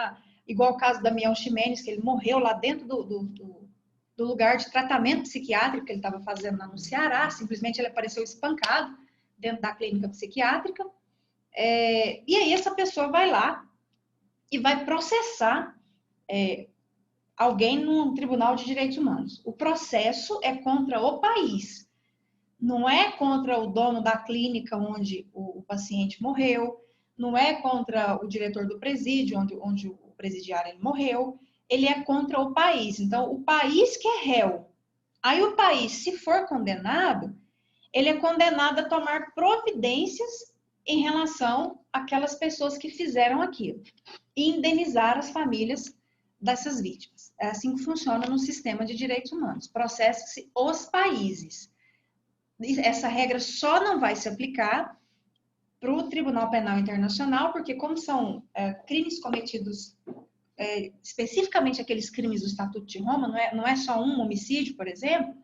igual o caso da Damião Ximenes, que ele morreu lá dentro do lugar de tratamento psiquiátrico que ele estava fazendo lá no Ceará, simplesmente ele apareceu espancado dentro da clínica psiquiátrica. E aí essa pessoa vai lá e vai processar alguém num tribunal de direitos humanos. O processo é contra o país. Não é contra o dono da clínica onde o paciente morreu, não é contra o diretor do presídio, onde o presidiário ele morreu, ele é contra o país. Então, o país que é réu. Aí o país, se for condenado, ele é condenado a tomar providências em relação àquelas pessoas que fizeram aquilo e indenizar as famílias dessas vítimas. É assim que funciona no sistema de direitos humanos. Processa-se os países. Essa regra só não vai se aplicar para o Tribunal Penal Internacional, porque como são crimes cometidos, especificamente aqueles crimes do Estatuto de Roma, não é só um homicídio, por exemplo,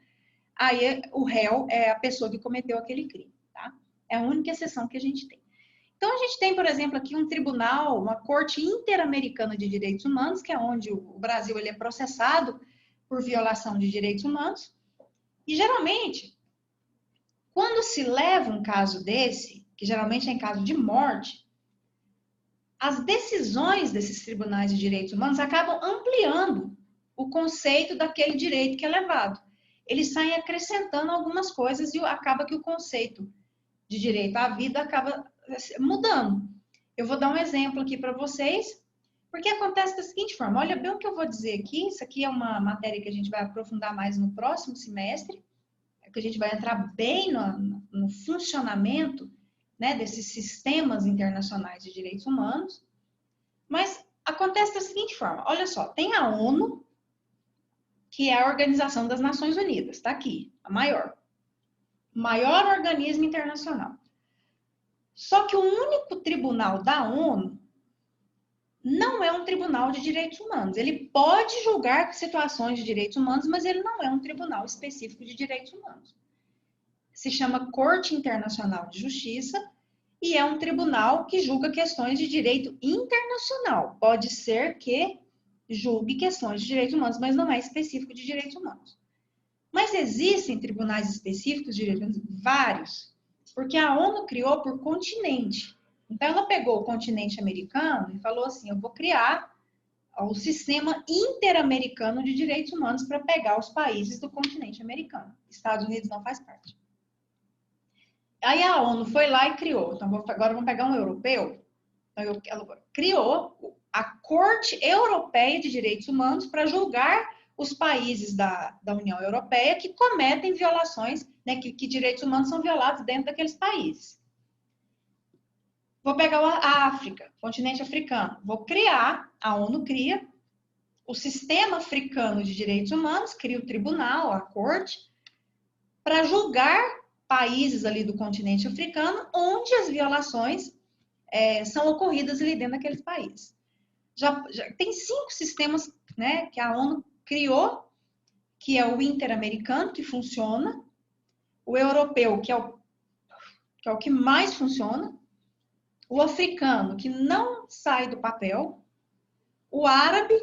aí o réu é a pessoa que cometeu aquele crime, tá? É a única exceção que a gente tem. Então, a gente tem, por exemplo, aqui um tribunal, uma Corte Interamericana de Direitos Humanos, que é onde o Brasil ele é processado por violação de direitos humanos, e geralmente quando se leva um caso desse, que geralmente é em caso de morte, as decisões desses tribunais de direitos humanos acabam ampliando o conceito daquele direito que é levado. Eles saem acrescentando algumas coisas e acaba que o conceito de direito à vida acaba mudando. Eu vou dar um exemplo aqui para vocês, porque acontece da seguinte forma, olha bem o que eu vou dizer aqui, isso aqui é uma matéria que a gente vai aprofundar mais no próximo semestre, que a gente vai entrar bem no funcionamento, né, desses sistemas internacionais de direitos humanos, mas acontece da seguinte forma, olha só, tem a ONU, que é a Organização das Nações Unidas, está aqui, a maior organismo internacional. Só que o único tribunal da ONU não é um tribunal de direitos humanos. Ele pode julgar situações de direitos humanos, mas ele não é um tribunal específico de direitos humanos. Se chama Corte Internacional de Justiça e é um tribunal que julga questões de direito internacional. Pode ser que julgue questões de direitos humanos, mas não é específico de direitos humanos. Mas existem tribunais específicos de direitos humanos? Vários, porque a ONU criou por continente. Então, ela pegou o continente americano e falou assim, eu vou criar o sistema interamericano de direitos humanos para pegar os países do continente americano. Estados Unidos não faz parte. Aí a ONU foi lá e criou. Então, agora vamos pegar um europeu. Então, ela criou a Corte Europeia de Direitos Humanos para julgar os países da União Europeia que cometem violações, né, que direitos humanos são violados dentro daqueles países. Vou pegar a África, continente africano. Vou criar, a ONU cria o Sistema Africano de Direitos Humanos cria o tribunal, a corte, para julgar países ali do continente africano onde as violações são ocorridas ali dentro daqueles países. Já tem 5 sistemas, né, que a ONU criou, que é o interamericano, que funciona, o europeu, que é o que mais funciona, o africano, que não sai do papel, o árabe,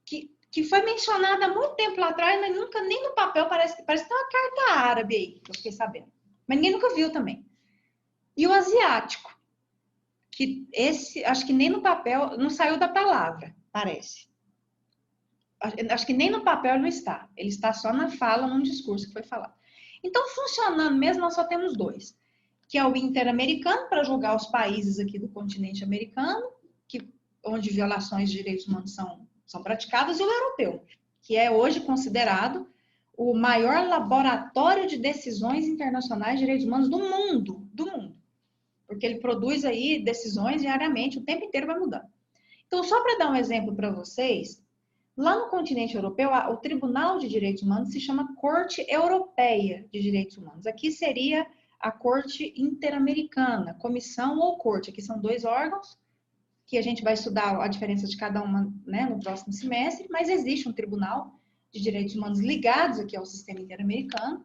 que foi mencionado há muito tempo lá atrás, mas nunca, nem no papel, parece que tem uma carta árabe aí, que eu fiquei sabendo. Mas ninguém nunca viu também. E o asiático, que esse, acho que nem no papel, não saiu da palavra, parece. Acho que nem no papel ele não está. Ele está só na fala, num discurso que foi falado. Então, funcionando mesmo, nós só temos 2. Que é o interamericano, para julgar os países aqui do continente americano, onde violações de direitos humanos são praticadas, e o europeu, que é hoje considerado o maior laboratório de decisões internacionais de direitos humanos do mundo. Porque ele produz aí decisões diariamente, o tempo inteiro vai mudando. Então, só para dar um exemplo para vocês, lá no continente europeu, o Tribunal de Direitos Humanos se chama Corte Europeia de Direitos Humanos. Aqui seria a Corte Interamericana, comissão ou corte. Aqui são 2 órgãos, que a gente vai estudar a diferença de cada uma, né, no próximo semestre, mas existe um Tribunal de Direitos Humanos ligados aqui ao sistema interamericano.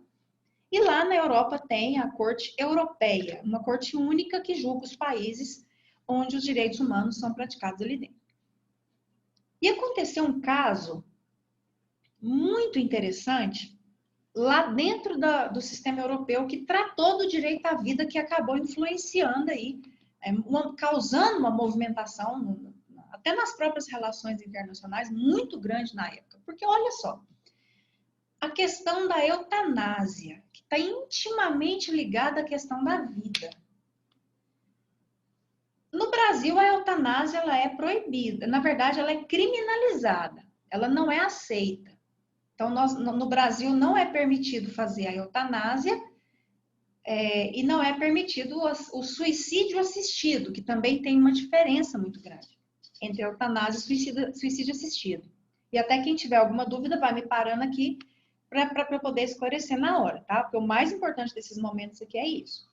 E lá na Europa tem a Corte Europeia, uma corte única que julga os países onde os direitos humanos são praticados ali dentro. E aconteceu um caso muito interessante lá dentro do sistema europeu que tratou do direito à vida, que acabou influenciando aí, causando uma movimentação, até nas próprias relações internacionais, muito grande na época. Porque olha só, a questão da eutanásia, que está intimamente ligada à questão da vida. No Brasil, a eutanásia ela é proibida. Na verdade, ela é criminalizada. Ela não é aceita. Então, no Brasil, não é permitido fazer a eutanásia e não é permitido o suicídio assistido, que também tem uma diferença muito grande entre eutanásia e suicídio assistido. E até quem tiver alguma dúvida vai me parando aqui para poder esclarecer na hora, tá? Porque o mais importante desses momentos aqui é isso.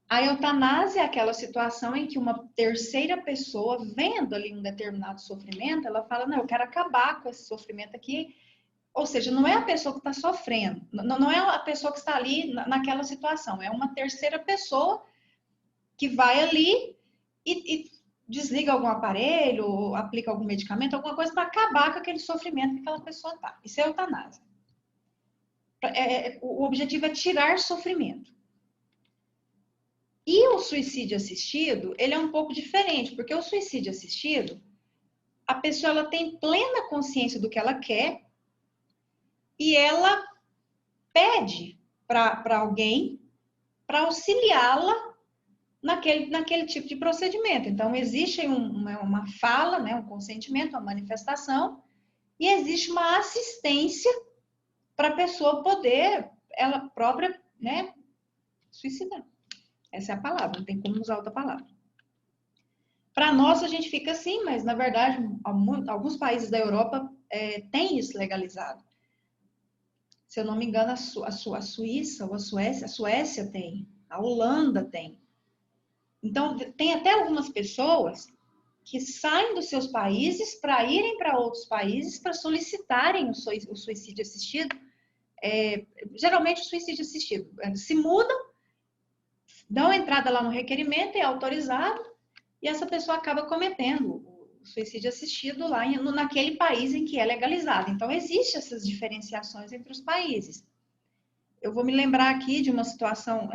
A eutanásia é aquela situação em que uma terceira pessoa, vendo ali um determinado sofrimento, ela fala, não, eu quero acabar com esse sofrimento aqui. Ou seja, não é a pessoa que está sofrendo, não é a pessoa que está ali naquela situação, é uma terceira pessoa que vai ali e desliga algum aparelho, aplica algum medicamento, alguma coisa para acabar com aquele sofrimento que aquela pessoa está. Isso é eutanásia. O objetivo é tirar sofrimento. E o suicídio assistido, ele é um pouco diferente, porque o suicídio assistido, a pessoa ela tem plena consciência do que ela quer e ela pede para alguém para auxiliá-la naquele tipo de procedimento. Então, existe uma fala, né, um consentimento, uma manifestação, e existe uma assistência para a pessoa poder, ela própria, né, suicidar. Essa é a palavra, não tem como usar outra palavra. Para nós, a gente fica assim, mas, na verdade, alguns países da Europa têm isso legalizado. Se eu não me engano, a Suíça ou a Suécia tem, a Holanda tem. Então, tem até algumas pessoas que saem dos seus países para irem para outros países para solicitarem o suicídio assistido. Geralmente, o suicídio assistido. Se mudam, dão entrada lá no requerimento, é autorizado, e essa pessoa acaba cometendo o suicídio assistido lá naquele país em que é legalizado. Então, existem essas diferenciações entre os países. Eu vou me lembrar aqui de uma situação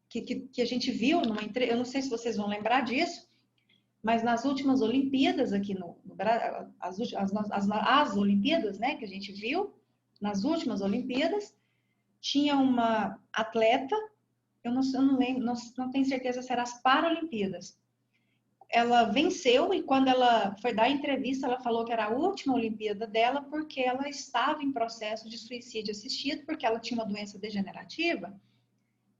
que a gente viu, eu não sei se vocês vão lembrar disso, mas nas últimas Olimpíadas aqui no Brasil, as Olimpíadas, né, que a gente viu, nas últimas Olimpíadas, tinha uma atleta, eu não lembro, não tenho certeza se era as Paralimpíadas. Ela venceu e quando ela foi dar a entrevista, ela falou que era a última Olimpíada dela porque ela estava em processo de suicídio assistido, porque ela tinha uma doença degenerativa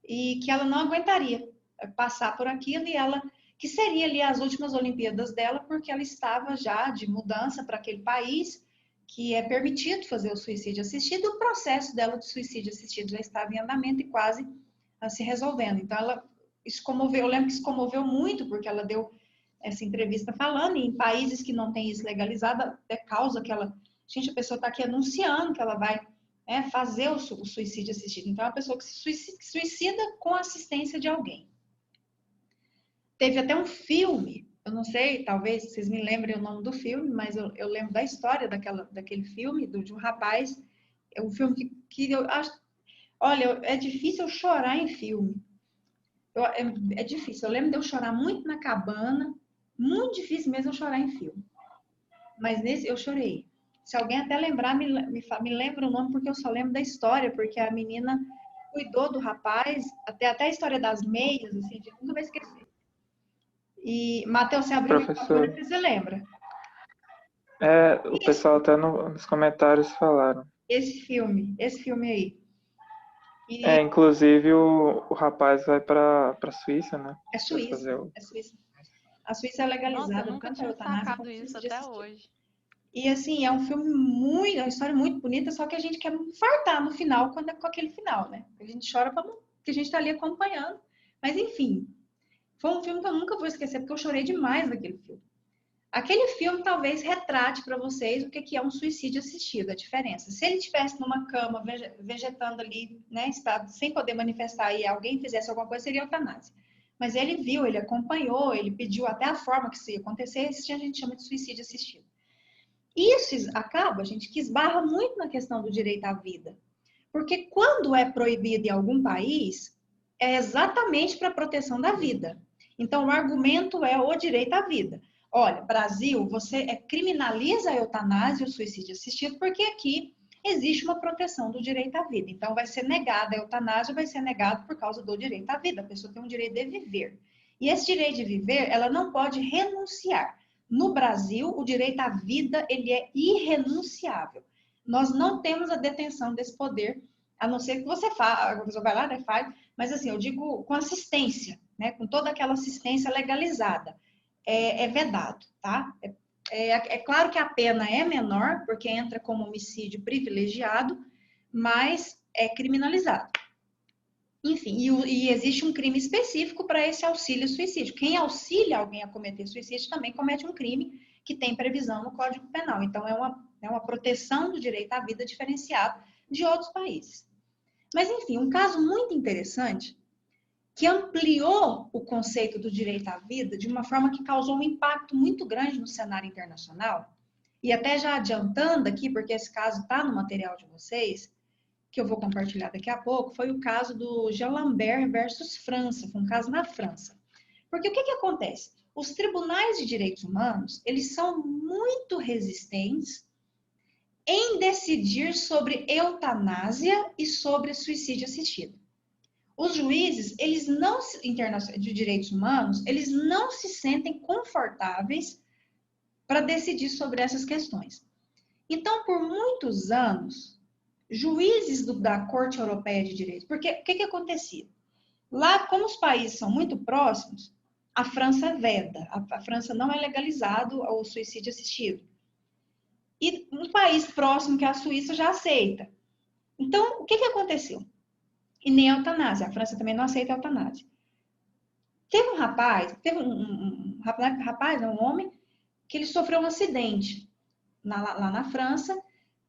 e que ela não aguentaria passar por aquilo e ela que seria ali as últimas Olimpíadas dela, porque ela estava já de mudança para aquele país que é permitido fazer o suicídio assistido, o processo dela de suicídio assistido já estava em andamento e quase se resolvendo. Então, isso comoveu, eu lembro que isso comoveu muito, porque ela deu essa entrevista falando, e em países que não tem isso legalizado, até causa que ela... Gente, a pessoa está aqui anunciando que ela vai fazer o suicídio assistido. Então, é uma pessoa que se suicida com a assistência de alguém. Teve até um filme, eu não sei, talvez vocês me lembrem o nome do filme, mas eu lembro da história daquele filme, de um rapaz. É um filme que eu acho... Olha, é difícil eu chorar em filme. É difícil. Eu lembro de eu chorar muito na cabana. Muito difícil mesmo eu chorar em filme. Mas nesse eu chorei. Se alguém até lembrar, me lembra o nome, porque eu só lembro da história, porque a menina cuidou do rapaz, até a história das meias, assim, a gente nunca vai esquecer. E, Matheus, você abriu o microfone, você lembra? O pessoal até nos comentários falaram. Esse filme aí. Inclusive o rapaz vai para a Suíça, né? É Suíça, é Suíça. A Suíça é legalizada. Nossa, eu nunca tinha sacado isso até hoje. E assim, é um filme uma história muito bonita, só que a gente quer fartar no final, quando é com aquele final, né? A gente chora porque a gente tá ali acompanhando. Mas enfim, foi um filme que eu nunca vou esquecer, porque eu chorei demais naquele filme. Aquele filme talvez retrate para vocês o que é um suicídio assistido, a diferença. Se ele estivesse numa cama, vegetando ali, né, estado, sem poder manifestar e alguém fizesse alguma coisa, seria eutanásia. Mas ele viu, ele acompanhou, ele pediu até a forma que isso ia acontecer, isso a gente chama de suicídio assistido. Isso acaba, gente, que esbarra muito na questão do direito à vida. Porque quando é proibido em algum país, é exatamente para a proteção da vida. Então, o argumento é o direito à vida. Olha, Brasil, você criminaliza a eutanásia e o suicídio assistido, porque aqui existe uma proteção do direito à vida. Então, vai ser negada a eutanásia, vai ser negado por causa do direito à vida. A pessoa tem um direito de viver. E esse direito de viver, ela não pode renunciar. No Brasil, o direito à vida, ele é irrenunciável. Nós não temos a detenção desse poder, a não ser que você faça, a pessoa vai lá, né, faz, mas assim, eu digo com assistência, né, com toda aquela assistência legalizada. É vedado, tá? É claro que a pena é menor, porque entra como homicídio privilegiado, mas é criminalizado. Enfim, e existe um crime específico para esse auxílio suicídio. Quem auxilia alguém a cometer suicídio também comete um crime que tem previsão no Código Penal. Então, é uma proteção do direito à vida diferenciado de outros países. Mas, enfim, um caso muito interessante que ampliou o conceito do direito à vida de uma forma que causou um impacto muito grande no cenário internacional. E até já adiantando aqui, porque esse caso está no material de vocês, que eu vou compartilhar daqui a pouco, foi o caso do Jean Lambert versus França, foi um caso na França. Porque o que acontece? Os tribunais de direitos humanos, eles são muito resistentes em decidir sobre eutanásia e sobre suicídio assistido. Os juízes, eles não de direitos humanos, eles não se sentem confortáveis para decidir sobre essas questões. Então, por muitos anos, juízes da Corte Europeia de Direitos, porque o que acontecia? Lá, como os países são muito próximos, a França veda, a França não é legalizado o suicídio assistido. E um país próximo, que é a Suíça, já aceita. Então, o que aconteceu? E nem a eutanásia, a França também não aceita a eutanásia. Teve um rapaz, um homem, que ele sofreu um acidente lá na França,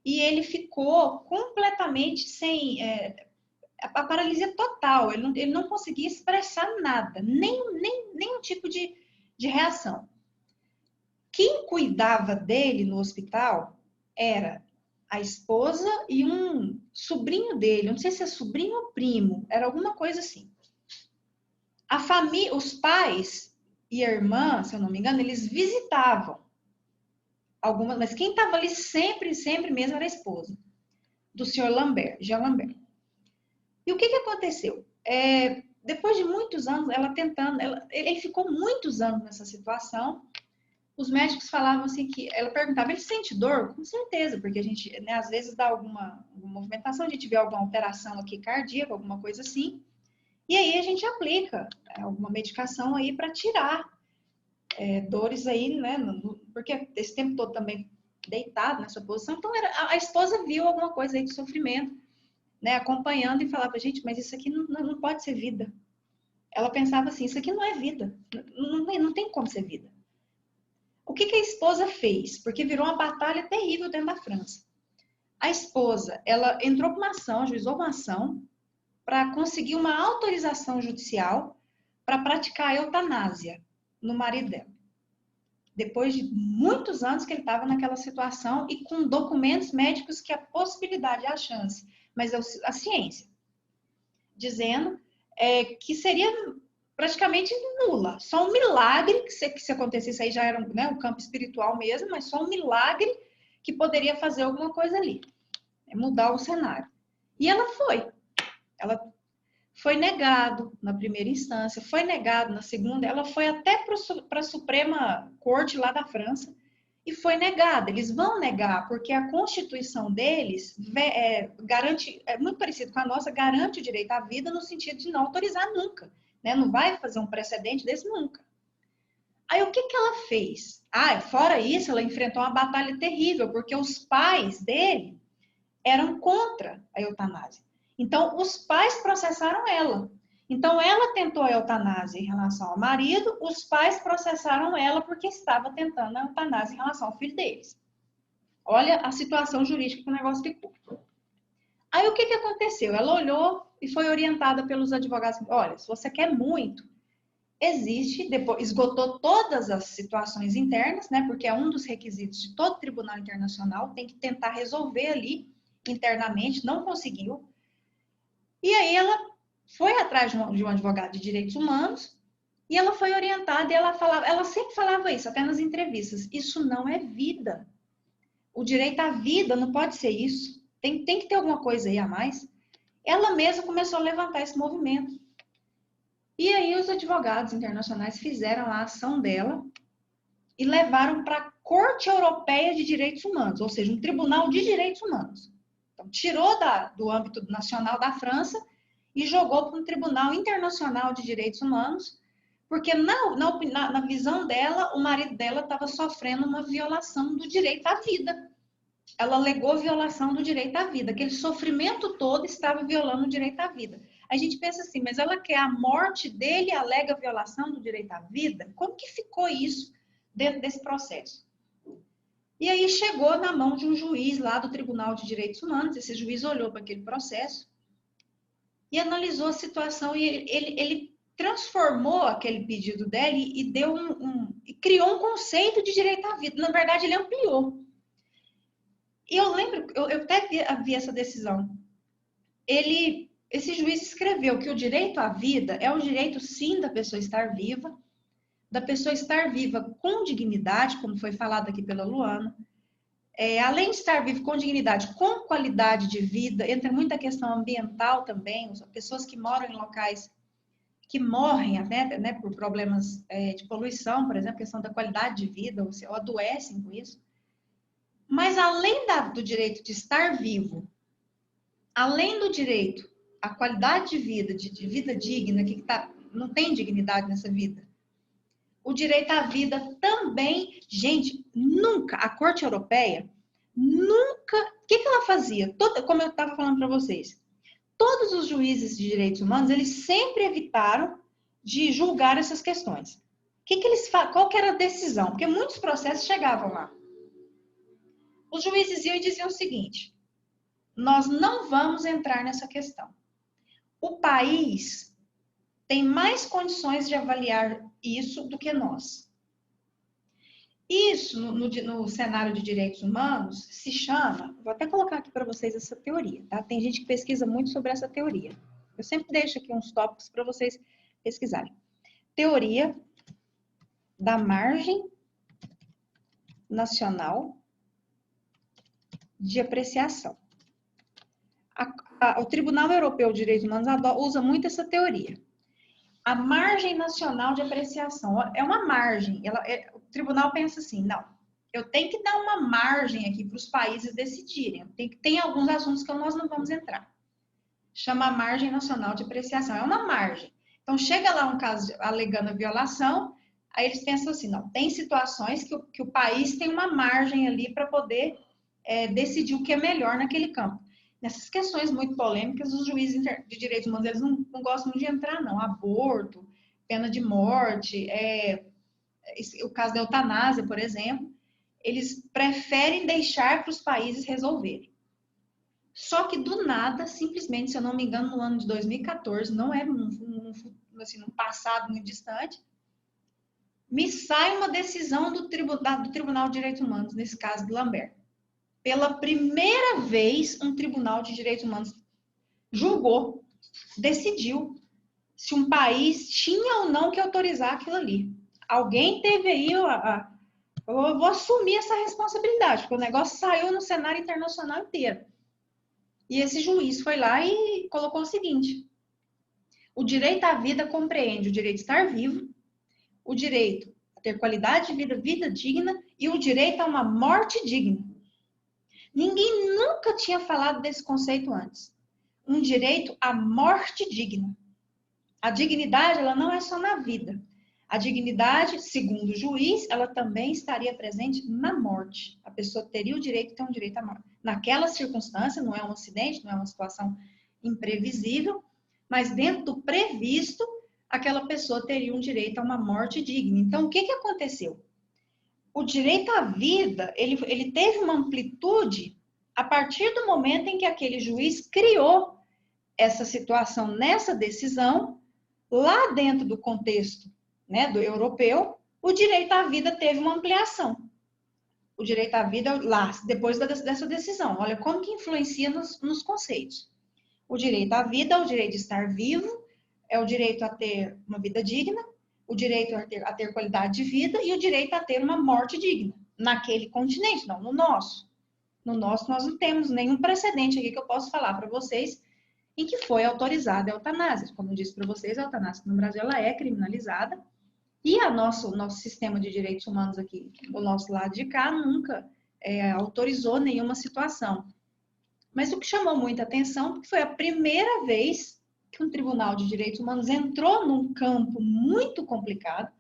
e ele ficou completamente sem a paralisia total. Ele não conseguia expressar nada, nenhum tipo de reação. Quem cuidava dele no hospital era a esposa e um sobrinho dele. Não sei se é sobrinho ou primo, era alguma coisa assim. A família, os pais e a irmã, se eu não me engano, eles visitavam algumas, mas quem estava ali sempre mesmo era a esposa do senhor Lambert, Jean Lambert. E o que aconteceu? Depois de muitos anos, ele ficou muitos anos nessa situação. Os médicos falavam assim que ela perguntava, ele sente dor? Com certeza, porque a gente, né, às vezes dá alguma movimentação, a gente vê alguma alteração aqui cardíaca, alguma coisa assim, e aí a gente aplica alguma medicação aí para tirar dores aí, né? Porque esse tempo todo também deitado nessa posição. Então, a esposa viu alguma coisa aí de sofrimento, né? Acompanhando e falava, gente, mas isso aqui não pode ser vida. Ela pensava assim, isso aqui não é vida. Não tem como ser vida. O que a esposa fez? Porque virou uma batalha terrível dentro da França. A esposa, ela entrou com uma ação, ajuizou uma ação para conseguir uma autorização judicial para praticar a eutanásia no marido dela. Depois de muitos anos que ele estava naquela situação e com documentos médicos que a possibilidade, a chance, mas a ciência, dizendo que seria praticamente nula. Só um milagre, que se acontecesse aí já era um campo espiritual mesmo, mas só um milagre que poderia fazer alguma coisa ali, mudar o cenário. E ela foi. Ela foi negado na primeira instância, foi negado na segunda, ela foi até para a Suprema Corte lá da França e foi negada. Eles vão negar, porque a Constituição deles garante, é muito parecido com a nossa, garante o direito à vida no sentido de não autorizar nunca, né? Não vai fazer um precedente desse nunca. Aí o que ela fez? Fora isso, ela enfrentou uma batalha terrível, porque os pais dele eram contra a eutanásia. Então, os pais processaram ela. Então, ela tentou a eutanásia em relação ao marido, os pais processaram ela porque estava tentando a eutanásia em relação ao filho deles. Olha a situação jurídica que o negócio ficou. Aí, o que aconteceu? Ela olhou e foi orientada pelos advogados. Olha, se você quer muito, existe, depois esgotou todas as situações internas, né? Porque é um dos requisitos de todo tribunal internacional, tem que tentar resolver ali internamente, não conseguiu. E aí ela foi atrás de um advogado de direitos humanos e ela foi orientada e ela sempre falava isso, até nas entrevistas, isso não é vida. O direito à vida não pode ser isso. Tem que ter alguma coisa aí a mais. Ela mesma começou a levantar esse movimento. E aí os advogados internacionais fizeram a ação dela e levaram para a Corte Europeia de Direitos Humanos, ou seja, um tribunal de direitos humanos. Então, tirou do âmbito nacional da França e jogou para um tribunal internacional de direitos humanos, porque na visão dela, o marido dela estava sofrendo uma violação do direito à vida. Ela alegou violação do direito à vida. Aquele sofrimento todo estava violando o direito à vida. A gente pensa assim, mas ela quer a morte dele e alega violação do direito à vida? Como que ficou isso dentro desse processo? E aí chegou na mão de um juiz lá do Tribunal de Direitos Humanos, esse juiz olhou para aquele processo e analisou a situação e ele transformou aquele pedido dele e deu e criou um conceito de direito à vida. Na verdade, ele ampliou. E eu lembro, eu até vi essa decisão. Esse juiz escreveu que o direito à vida é o direito, sim, da pessoa estar viva com dignidade, como foi falado aqui pela Luana, além de estar vivo com dignidade, com qualidade de vida, entra muita questão ambiental também, as pessoas que moram em locais que morrem até, né, por problemas de poluição, por exemplo, questão da qualidade de vida, ou adoecem com isso. Mas além do direito de estar vivo, além do direito à qualidade de vida digna, não tem dignidade nessa vida, o direito à vida também, gente, nunca, a Corte Europeia, nunca, o que ela fazia? Como eu estava falando para vocês, todos os juízes de direitos humanos, eles sempre evitaram de julgar essas questões. Qual que era a decisão? Porque muitos processos chegavam lá. Os juízes iam e diziam o seguinte, nós não vamos entrar nessa questão. O país tem mais condições de avaliar isso do que nós. Isso, no cenário de direitos humanos, se chama... Vou até colocar aqui para vocês essa teoria, tá? Tem gente que pesquisa muito sobre essa teoria. Eu sempre deixo aqui uns tópicos para vocês pesquisarem. Teoria da margem nacional de apreciação. O Tribunal Europeu de Direitos Humanos usa muito essa teoria. A margem nacional de apreciação é uma margem. O tribunal pensa assim, não, eu tenho que dar uma margem aqui para os países decidirem. Tem alguns assuntos que nós não vamos entrar. Chama margem nacional de apreciação. É uma margem. Então, chega lá um caso alegando a violação, Aí eles pensam assim, não, tem situações que o país tem uma margem ali para poder decidir o que é melhor naquele campo. Nessas questões muito polêmicas, os juízes de direitos humanos eles não gostam muito de entrar, não. Aborto, pena de morte, o caso da eutanásia, por exemplo, eles preferem deixar para os países resolverem. Só que do nada, simplesmente, se eu não me engano, no ano de 2014, não é assim, num passado muito distante, me sai uma decisão do Tribunal de Direitos Humanos, nesse caso do Lambert. Pela primeira vez, um Tribunal de Direitos Humanos julgou, decidiu se um país tinha ou não que autorizar aquilo ali. Alguém teve aí eu vou assumir essa responsabilidade, porque o negócio saiu no cenário internacional inteiro. E esse juiz foi lá e colocou o seguinte: o direito à vida compreende o direito de estar vivo, o direito a ter qualidade de vida, vida digna e o direito a uma morte digna. Ninguém nunca tinha falado desse conceito antes. Um direito à morte digna. A dignidade, ela não é só na vida. A dignidade, segundo o juiz, ela também estaria presente na morte. A pessoa teria o direito de ter um direito à morte. Naquela circunstância, não é um acidente, não é uma situação imprevisível, mas dentro do previsto, aquela pessoa teria um direito a uma morte digna. Então, o que aconteceu? O direito à vida, ele teve uma amplitude a partir do momento em que aquele juiz criou essa situação nessa decisão, lá dentro do contexto, né, do europeu, o direito à vida teve uma ampliação. O direito à vida lá, depois dessa decisão. Olha como que influencia nos conceitos. O direito à vida é o direito de estar vivo, é o direito a ter uma vida digna, o direito a ter qualidade de vida e o direito a ter uma morte digna. Naquele continente, não no nosso. No nosso, nós não temos nenhum precedente aqui que eu posso falar para vocês em que foi autorizada a eutanásia. Como eu disse para vocês, a eutanásia no Brasil ela é criminalizada e o nosso sistema de direitos humanos aqui, do nosso lado de cá, nunca autorizou nenhuma situação. Mas o que chamou muita atenção porque foi a primeira vez que um Tribunal de Direitos Humanos entrou num campo muito complicado,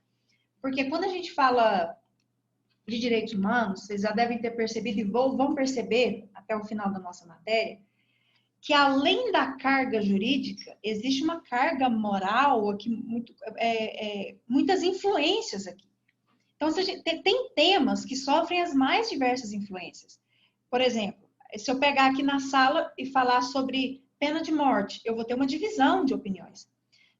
porque quando a gente fala de direitos humanos, vocês já devem ter percebido e vão perceber até o final da nossa matéria, que além da carga jurídica, existe uma carga moral aqui, muitas influências aqui. Então, tem temas que sofrem as mais diversas influências. Por exemplo, se eu pegar aqui na sala e falar sobre pena de morte, eu vou ter uma divisão de opiniões.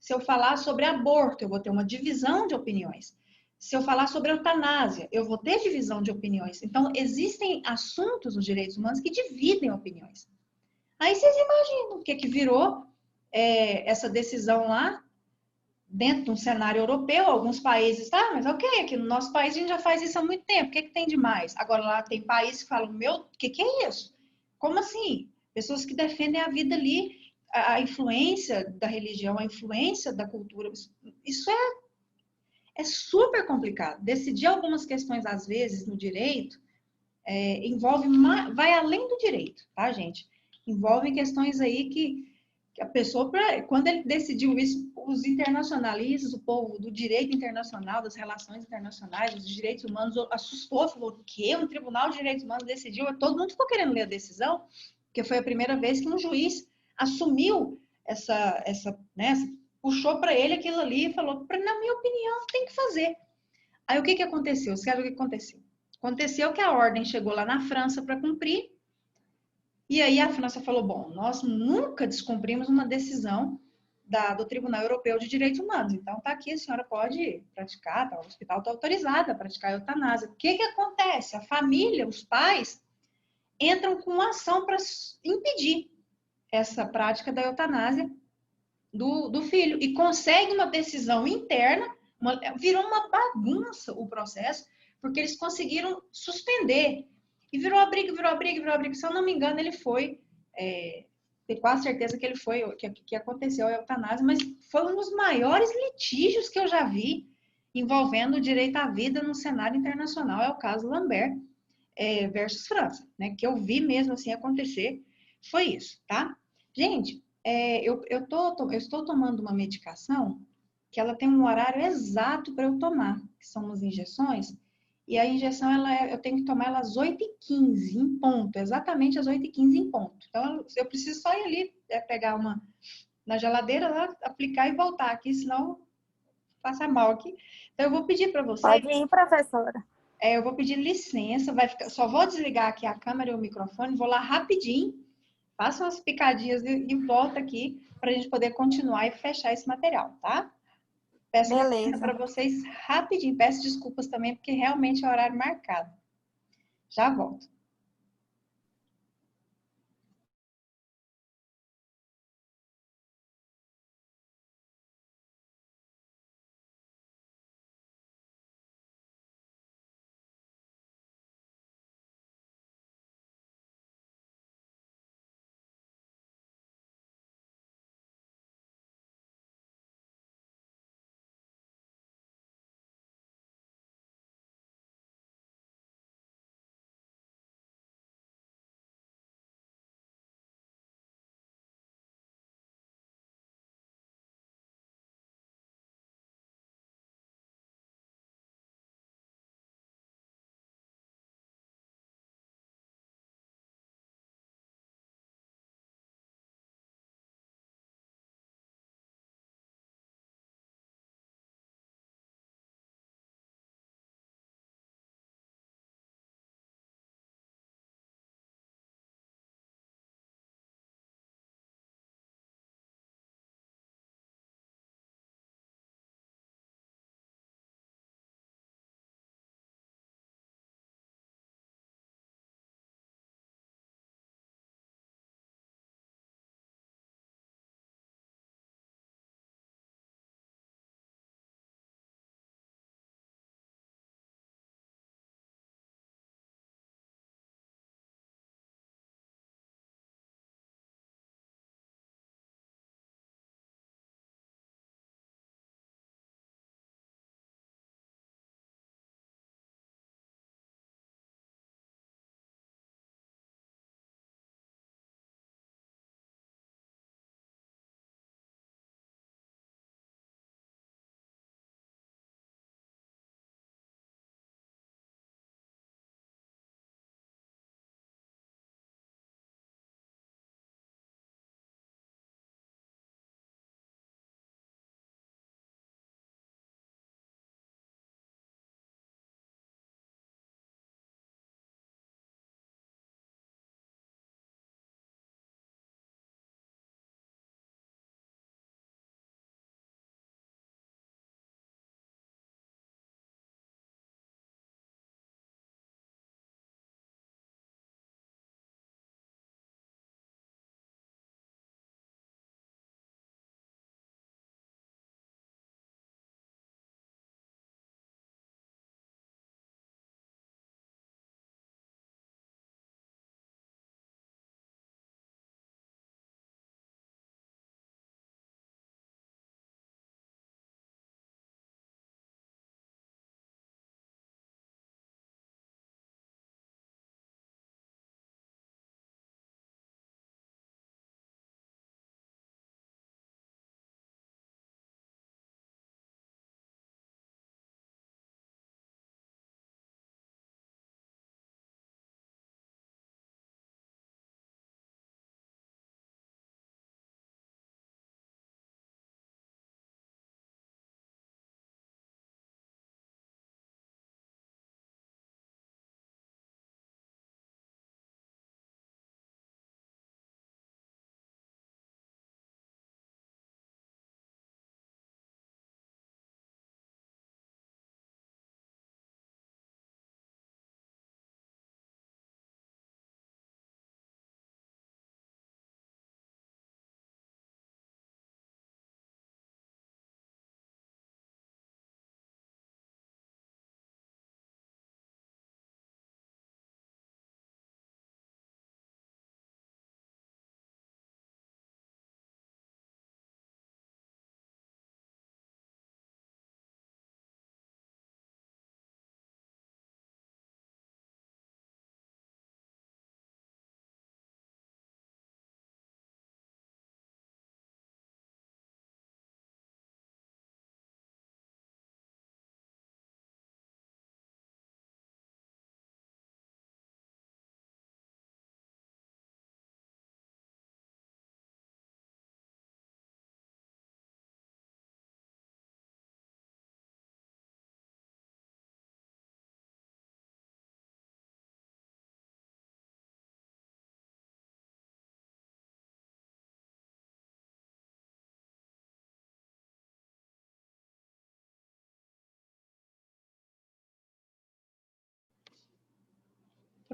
Se eu falar sobre aborto, eu vou ter uma divisão de opiniões. Se eu falar sobre eutanásia, eu vou ter divisão de opiniões. Então, existem assuntos nos direitos humanos que dividem opiniões. Aí vocês imaginam o que virou essa decisão lá, dentro de um cenário europeu, alguns países, tá, mas ok, aqui no nosso país a gente já faz isso há muito tempo, o que tem de mais? Agora lá tem países que falam, o que é isso? Como assim? Pessoas que defendem a vida ali, a influência da religião, a influência da cultura, isso é super complicado. Decidir algumas questões, às vezes, no direito, vai além do direito, tá, gente? Envolve questões aí que a pessoa, quando ele decidiu isso, os internacionalistas, o povo do direito internacional, das relações internacionais, dos direitos humanos, assustou, falou, o quê? Um tribunal de direitos humanos decidiu? Todo mundo ficou querendo ler a decisão, porque foi a primeira vez que um juiz assumiu puxou para ele aquilo ali e falou, na minha opinião, tem que fazer. Aí o que aconteceu? Você quer ver o que aconteceu? Aconteceu que a ordem chegou lá na França para cumprir, e aí a França falou, bom, nós nunca descumprimos uma decisão do Tribunal Europeu de Direitos Humanos, então tá aqui, a senhora pode praticar, o hospital está autorizado a praticar a eutanásia. O que acontece? A família, os pais, entram com uma ação para impedir essa prática da eutanásia do filho, e consegue uma decisão interna, virou uma bagunça o processo, porque eles conseguiram suspender. E virou a briga. Se eu não me engano, ele foi, tenho quase certeza que ele foi, que aconteceu a eutanásia, mas foi um dos maiores litígios que eu já vi envolvendo o direito à vida no cenário internacional, é o caso Lambert versus França, né? Que eu vi mesmo assim acontecer, foi isso, tá? Gente, eu estou tomando uma medicação que ela tem um horário exato para eu tomar, que são as injeções. E a injeção, eu tenho que tomar ela às 8h15, em ponto, exatamente às 8h15 em ponto. Então, eu preciso só ir ali, pegar uma na geladeira, lá, aplicar e voltar aqui, senão passa mal aqui. Então, eu vou pedir para vocês. Pode ir, professora. Eu vou pedir licença, só vou desligar aqui a câmera e o microfone, vou lá rapidinho, faço umas picadinhas e volto aqui para a gente poder continuar e fechar esse material, tá? Peço licença para vocês rapidinho, peço desculpas também, porque realmente é horário marcado. Já volto.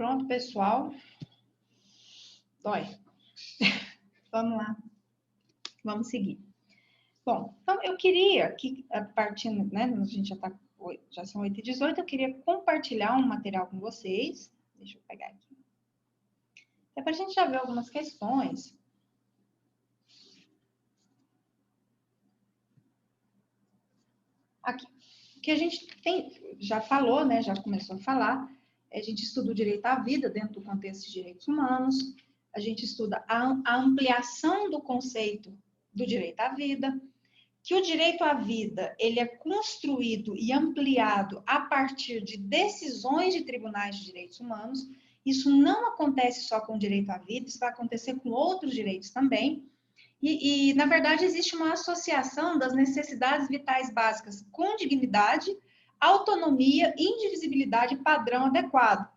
Pronto, pessoal. Dói. Vamos lá. Vamos seguir. Bom, então eu queria que, a partir, né, a gente já são 8h18, eu queria compartilhar um material com vocês. Deixa eu pegar aqui. É para a gente já ver algumas questões. Aqui, que a gente já falou, né, já começou a falar, a gente estuda o direito à vida dentro do contexto de direitos humanos, a gente estuda a ampliação do conceito do direito à vida, que o direito à vida ele é construído e ampliado a partir de decisões de tribunais de direitos humanos. Isso não acontece só com o direito à vida, isso vai acontecer com outros direitos também. E, na verdade, existe uma associação das necessidades vitais básicas com dignidade, autonomia, indivisibilidade e padrão adequado.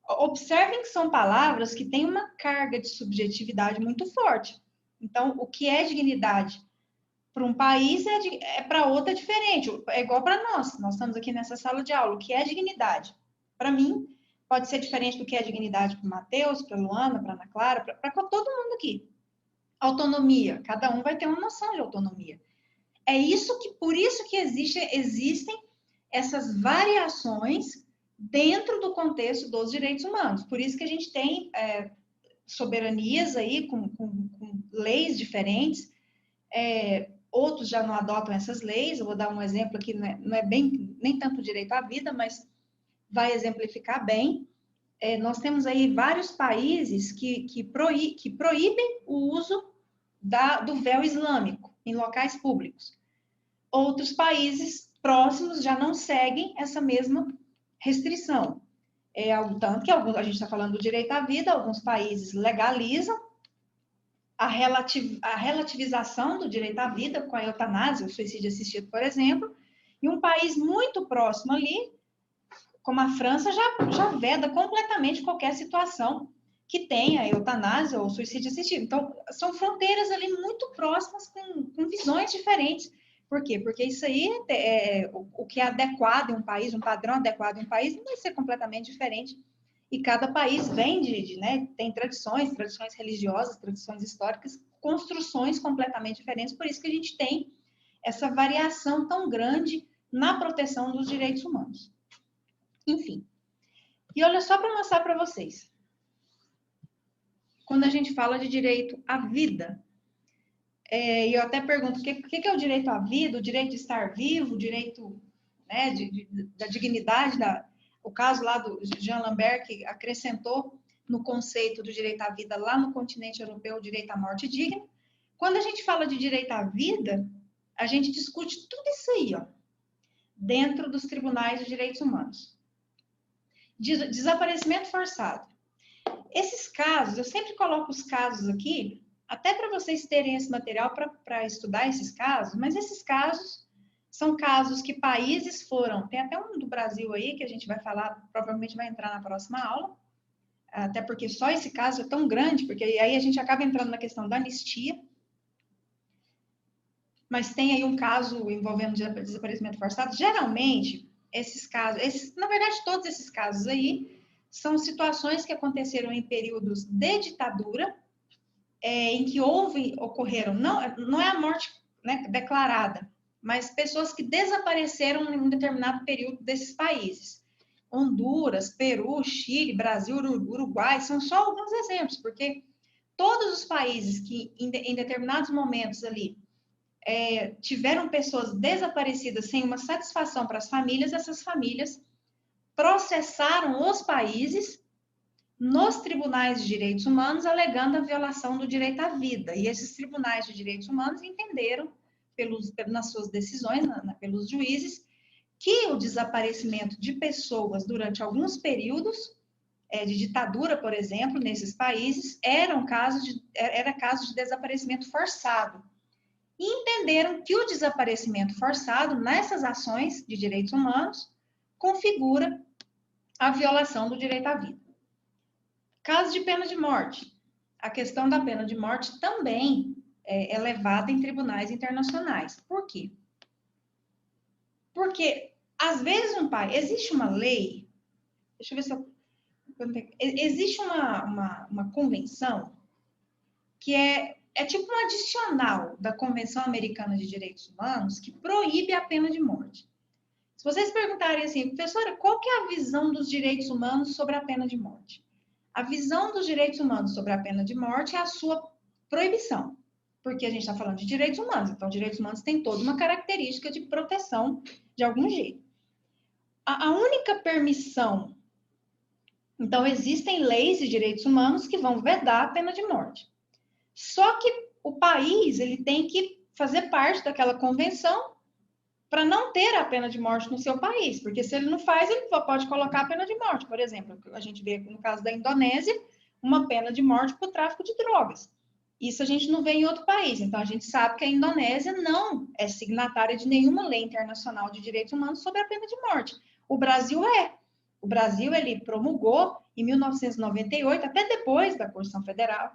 Observem que são palavras que têm uma carga de subjetividade muito forte. Então, o que é dignidade para um país é para outro é diferente. É igual para nós. Nós estamos aqui nessa sala de aula. O que é dignidade? Para mim, pode ser diferente do que é dignidade para o Matheus, para a Luana, para a Ana Clara, para todo mundo aqui. Autonomia. Cada um vai ter uma noção de autonomia. Por isso que existem essas variações dentro do contexto dos direitos humanos. Por isso que a gente tem soberanias aí com leis diferentes. Outros já não adotam essas leis. Eu vou dar um exemplo aqui, não é nem tanto direito à vida, mas vai exemplificar bem. Nós temos aí vários países que proíbem o uso do véu islâmico em locais públicos. Outros países próximos já não seguem essa mesma restrição. Tanto que a gente está falando do direito à vida, alguns países legalizam a relativização do direito à vida com a eutanásia, o suicídio assistido, por exemplo, e um país muito próximo ali, como a França, já veda completamente qualquer situação que tenha eutanásia ou suicídio assistido. Então, são fronteiras ali muito próximas, com visões diferentes. Por quê? Porque isso aí, o que é adequado em um país, um padrão adequado em um país, não vai ser completamente diferente. E cada país vem né, tem tradições religiosas, tradições históricas, construções completamente diferentes. Por isso que a gente tem essa variação tão grande na proteção dos direitos humanos. Enfim. E olha só para mostrar para vocês. Quando a gente fala de direito à vida, e eu até pergunto, o que é o direito à vida? O direito de estar vivo, o direito, né, da dignidade, o caso lá do Jean Lambert, que acrescentou no conceito do direito à vida lá no continente europeu, o direito à morte digna. Quando a gente fala de direito à vida, a gente discute tudo isso aí, ó, dentro dos tribunais de direitos humanos. Desaparecimento forçado. Esses casos, eu sempre coloco os casos aqui, até para vocês terem esse material para estudar esses casos, mas esses casos são casos que países foram, tem até um do Brasil aí que a gente vai falar, provavelmente vai entrar na próxima aula, até porque só esse caso é tão grande, porque aí a gente acaba entrando na questão da anistia, mas tem aí um caso envolvendo desaparecimento forçado. Geralmente, esses casos, na verdade, todos esses casos aí, são situações que aconteceram em períodos de ditadura, em que ocorreram, não é a morte, né, declarada, mas pessoas que desapareceram em um determinado período desses países. Honduras, Peru, Chile, Brasil, Uruguai, são só alguns exemplos, porque todos os países que em determinados momentos ali tiveram pessoas desaparecidas sem uma satisfação para as famílias, essas famílias processaram os países nos tribunais de direitos humanos, alegando a violação do direito à vida. E esses tribunais de direitos humanos entenderam, nas suas decisões, pelos juízes, que o desaparecimento de pessoas durante alguns períodos de ditadura, por exemplo, nesses países, era caso de desaparecimento forçado. E entenderam que o desaparecimento forçado, nessas ações de direitos humanos, configura a violação do direito à vida. Caso de pena de morte. A questão da pena de morte também é levada em tribunais internacionais. Por quê? Porque, às vezes, existe uma lei, deixa eu ver se eu... Existe uma convenção que é tipo um adicional da Convenção Americana de Direitos Humanos que proíbe a pena de morte. Se vocês perguntarem assim, professora, qual que é a visão dos direitos humanos sobre a pena de morte? A visão dos direitos humanos sobre a pena de morte é a sua proibição, porque a gente está falando de direitos humanos, então direitos humanos têm toda uma característica de proteção de algum jeito. A única permissão, então existem leis de direitos humanos que vão vedar a pena de morte. Só que o país ele tem que fazer parte daquela convenção para não ter a pena de morte no seu país, porque se ele não faz, ele pode colocar a pena de morte. Por exemplo, a gente vê no caso da Indonésia, uma pena de morte por tráfico de drogas. Isso a gente não vê em outro país. Então, a gente sabe que a Indonésia não é signatária de nenhuma lei internacional de direitos humanos sobre a pena de morte. O Brasil é. O Brasil, ele promulgou em 1998, até depois da Constituição Federal,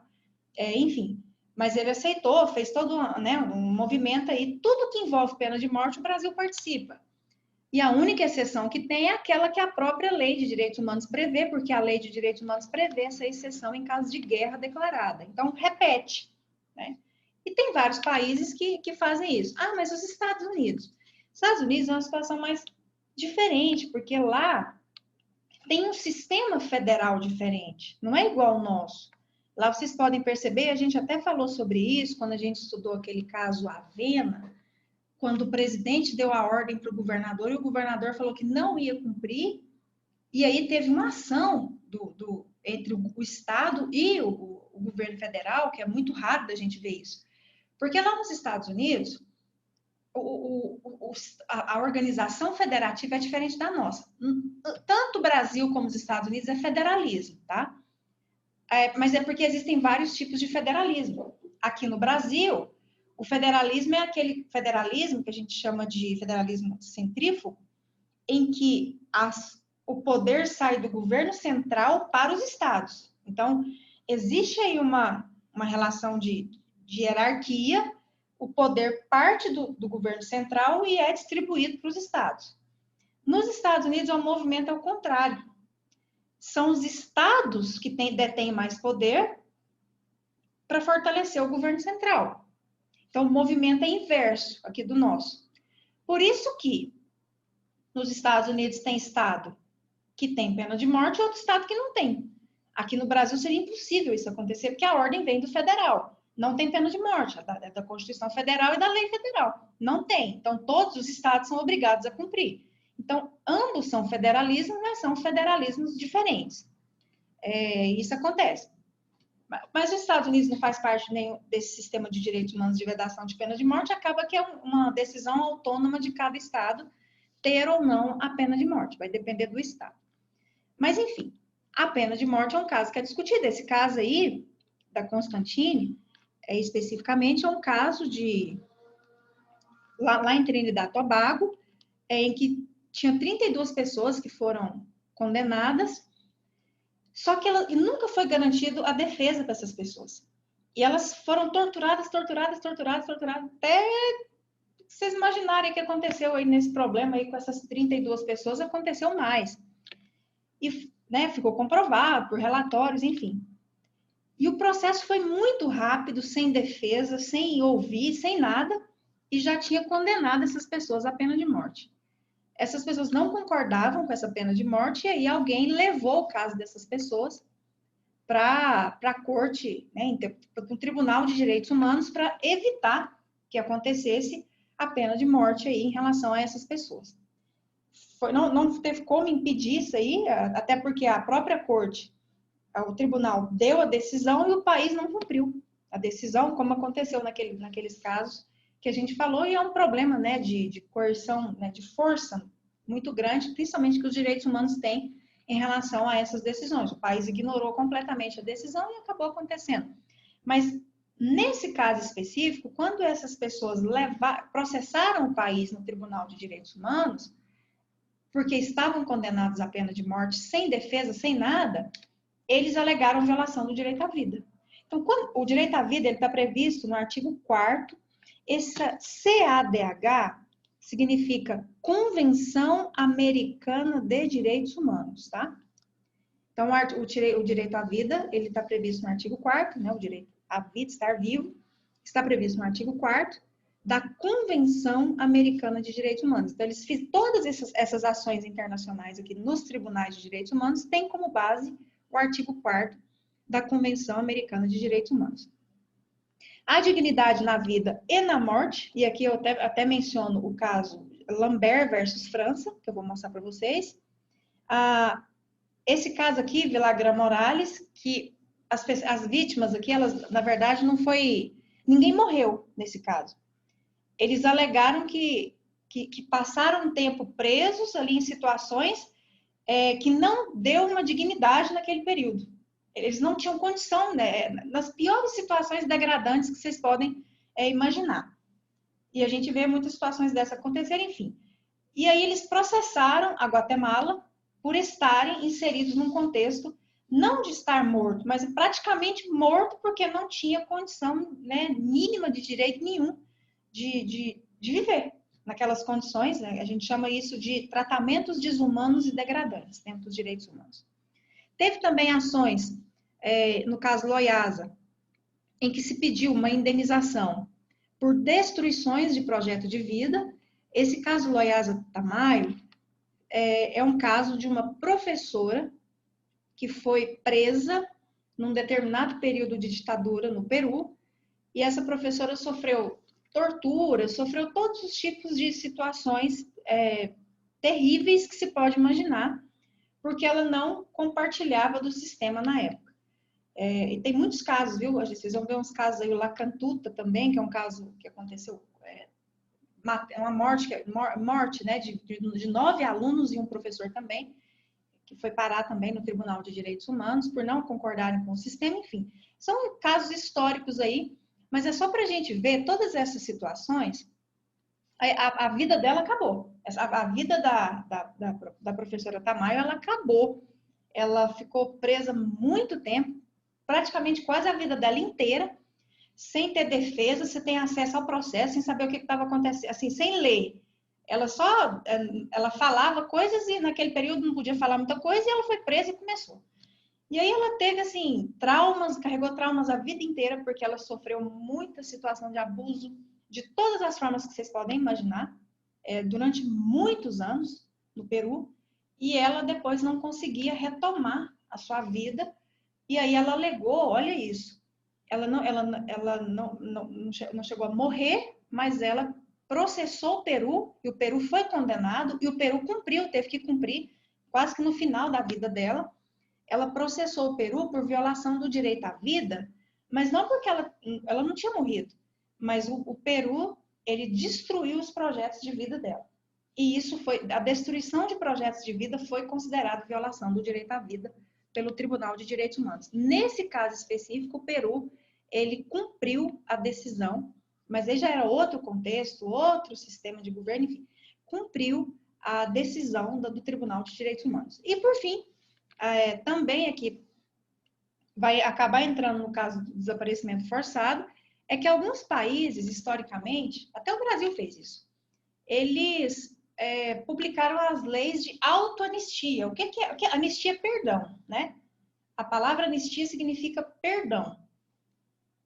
enfim, mas ele aceitou, fez todo um movimento aí, tudo que envolve pena de morte, o Brasil participa. E a única exceção que tem é aquela que a própria lei de direitos humanos prevê, porque a lei de direitos humanos prevê essa exceção em caso de guerra declarada. Então, repete, né? E tem vários países que fazem isso. Ah, mas os Estados Unidos. Estados Unidos é uma situação mais diferente, porque lá tem um sistema federal diferente, não é igual ao nosso. Lá vocês podem perceber, a gente até falou sobre isso quando a gente estudou aquele caso Avena, quando o presidente deu a ordem para o governador e o governador falou que não ia cumprir, e aí teve uma ação entre o Estado e o governo federal, que é muito raro da gente ver isso. Porque lá nos Estados Unidos, a organização federativa é diferente da nossa. Tanto o Brasil como os Estados Unidos é federalismo, tá? Mas é porque existem vários tipos de federalismo. Aqui no Brasil, o federalismo é aquele federalismo que a gente chama de federalismo centrífugo, em que o poder sai do governo central para os estados. Então, existe aí uma relação de hierarquia, o poder parte do governo central e é distribuído para os estados. Nos Estados Unidos, o movimento é o contrário. São os estados que detêm mais poder para fortalecer o governo central. Então, o movimento é inverso aqui do nosso. Por isso que nos Estados Unidos tem estado que tem pena de morte e outro estado que não tem. Aqui no Brasil seria impossível isso acontecer, porque a ordem vem do federal. Não tem pena de morte, é da Constituição Federal e da Lei Federal. Não tem. Então, todos os estados são obrigados a cumprir. Então, ambos são federalismos, mas são federalismos diferentes. Isso acontece. Mas os Estados Unidos não faz parte nenhum desse sistema de direitos humanos de vedação de pena de morte, acaba que é uma decisão autônoma de cada estado ter ou não a pena de morte, vai depender do estado. Mas, enfim, a pena de morte é um caso que é discutido. Esse caso aí, da Constantine, especificamente, é um caso de... Lá em Trinidad e Tobago, em que tinha 32 pessoas que foram condenadas, só que nunca foi garantido a defesa para essas pessoas. E elas foram torturadas, até vocês imaginarem o que aconteceu aí nesse problema aí com essas 32 pessoas, aconteceu mais. E ficou comprovado por relatórios, enfim. E o processo foi muito rápido, sem defesa, sem ouvir, sem nada, e já tinha condenado essas pessoas à pena de morte. Essas pessoas não concordavam com essa pena de morte, e aí alguém levou o caso dessas pessoas para a corte, para o Tribunal de Direitos Humanos, para evitar que acontecesse a pena de morte aí em relação a essas pessoas. Não teve como impedir isso aí, até porque a própria corte, o tribunal deu a decisão e o país não cumpriu a decisão, como aconteceu naqueles casos que a gente falou, e é um problema, de coerção, de força muito grande, principalmente que os direitos humanos têm em relação a essas decisões. O país ignorou completamente a decisão e acabou acontecendo. Mas, nesse caso específico, quando essas pessoas processaram o país no Tribunal de Direitos Humanos, porque estavam condenados à pena de morte sem defesa, sem nada, eles alegaram violação do direito à vida. Então, o direito à vida está previsto no artigo 4º, essa CADH significa Convenção Americana de Direitos Humanos, tá? Então, o direito à vida, ele está previsto no artigo 4º, né? O direito à vida, estar vivo, está previsto no artigo 4º da Convenção Americana de Direitos Humanos. Então, eles fizeram todas essas ações internacionais aqui nos tribunais de direitos humanos, têm como base o artigo 4º da Convenção Americana de Direitos Humanos. A dignidade na vida e na morte, e aqui eu até menciono o caso Lambert versus França, que eu vou mostrar para vocês. Esse caso aqui, Villagrán Morales, que as vítimas aqui, elas, na verdade, não foi... Ninguém morreu nesse caso. Eles alegaram que passaram um tempo presos ali em situações que não deu uma dignidade naquele período. Eles não tinham condição, né, nas piores situações degradantes que vocês podem imaginar. E a gente vê muitas situações dessas acontecerem, enfim. E aí eles processaram a Guatemala por estarem inseridos num contexto não de estar morto, mas praticamente morto porque não tinha condição, né, mínima de direito nenhum de viver naquelas condições, né? A gente chama isso de tratamentos desumanos e degradantes dentro dos direitos humanos. Teve também ações, no caso Loiasa, em que se pediu uma indenização por destruições de projeto de vida. Esse caso Loiasa Tamayo é um caso de uma professora que foi presa num determinado período de ditadura no Peru, e essa professora sofreu tortura, sofreu todos os tipos de situações terríveis que se pode imaginar, porque ela não compartilhava do sistema na época. E tem muitos casos, viu? Vocês vão ver uns casos aí, o Lacantuta também, que é um caso que aconteceu, uma morte, né, de 9 alunos e um professor também, que foi parar também no Tribunal de Direitos Humanos por não concordarem com o sistema, enfim. São casos históricos aí, mas é só para a gente ver todas essas situações. A vida dela acabou. A vida da professora Tamayo, ela acabou. Ela ficou presa muito tempo, praticamente quase a vida dela inteira, sem ter defesa, sem ter acesso ao processo, sem saber o que estava acontecendo, assim, sem ler. Ela falava coisas e naquele período não podia falar muita coisa e ela foi presa e começou. E aí ela teve, assim, traumas, carregou traumas a vida inteira, porque ela sofreu muita situação de abuso, de todas as formas que vocês podem imaginar, durante muitos anos no Peru, e ela depois não conseguia retomar a sua vida, e aí ela alegou, olha isso, ela não chegou a morrer, mas ela processou o Peru, e o Peru foi condenado, e o Peru cumpriu, teve que cumprir, quase que no final da vida dela. Ela processou o Peru por violação do direito à vida, mas não porque ela não tinha morrido, mas o Peru, ele destruiu os projetos de vida dela. E isso foi, a destruição de projetos de vida foi considerada violação do direito à vida pelo Tribunal de Direitos Humanos. Nesse caso específico, o Peru, ele cumpriu a decisão, mas aí já era outro contexto, outro sistema de governo, enfim, cumpriu a decisão do Tribunal de Direitos Humanos. E, por fim, também aqui vai acabar entrando no caso do desaparecimento forçado, é que alguns países, historicamente, até o Brasil fez isso, eles publicaram as leis de autoanistia. O que é? Anistia é perdão, né? A palavra anistia significa perdão.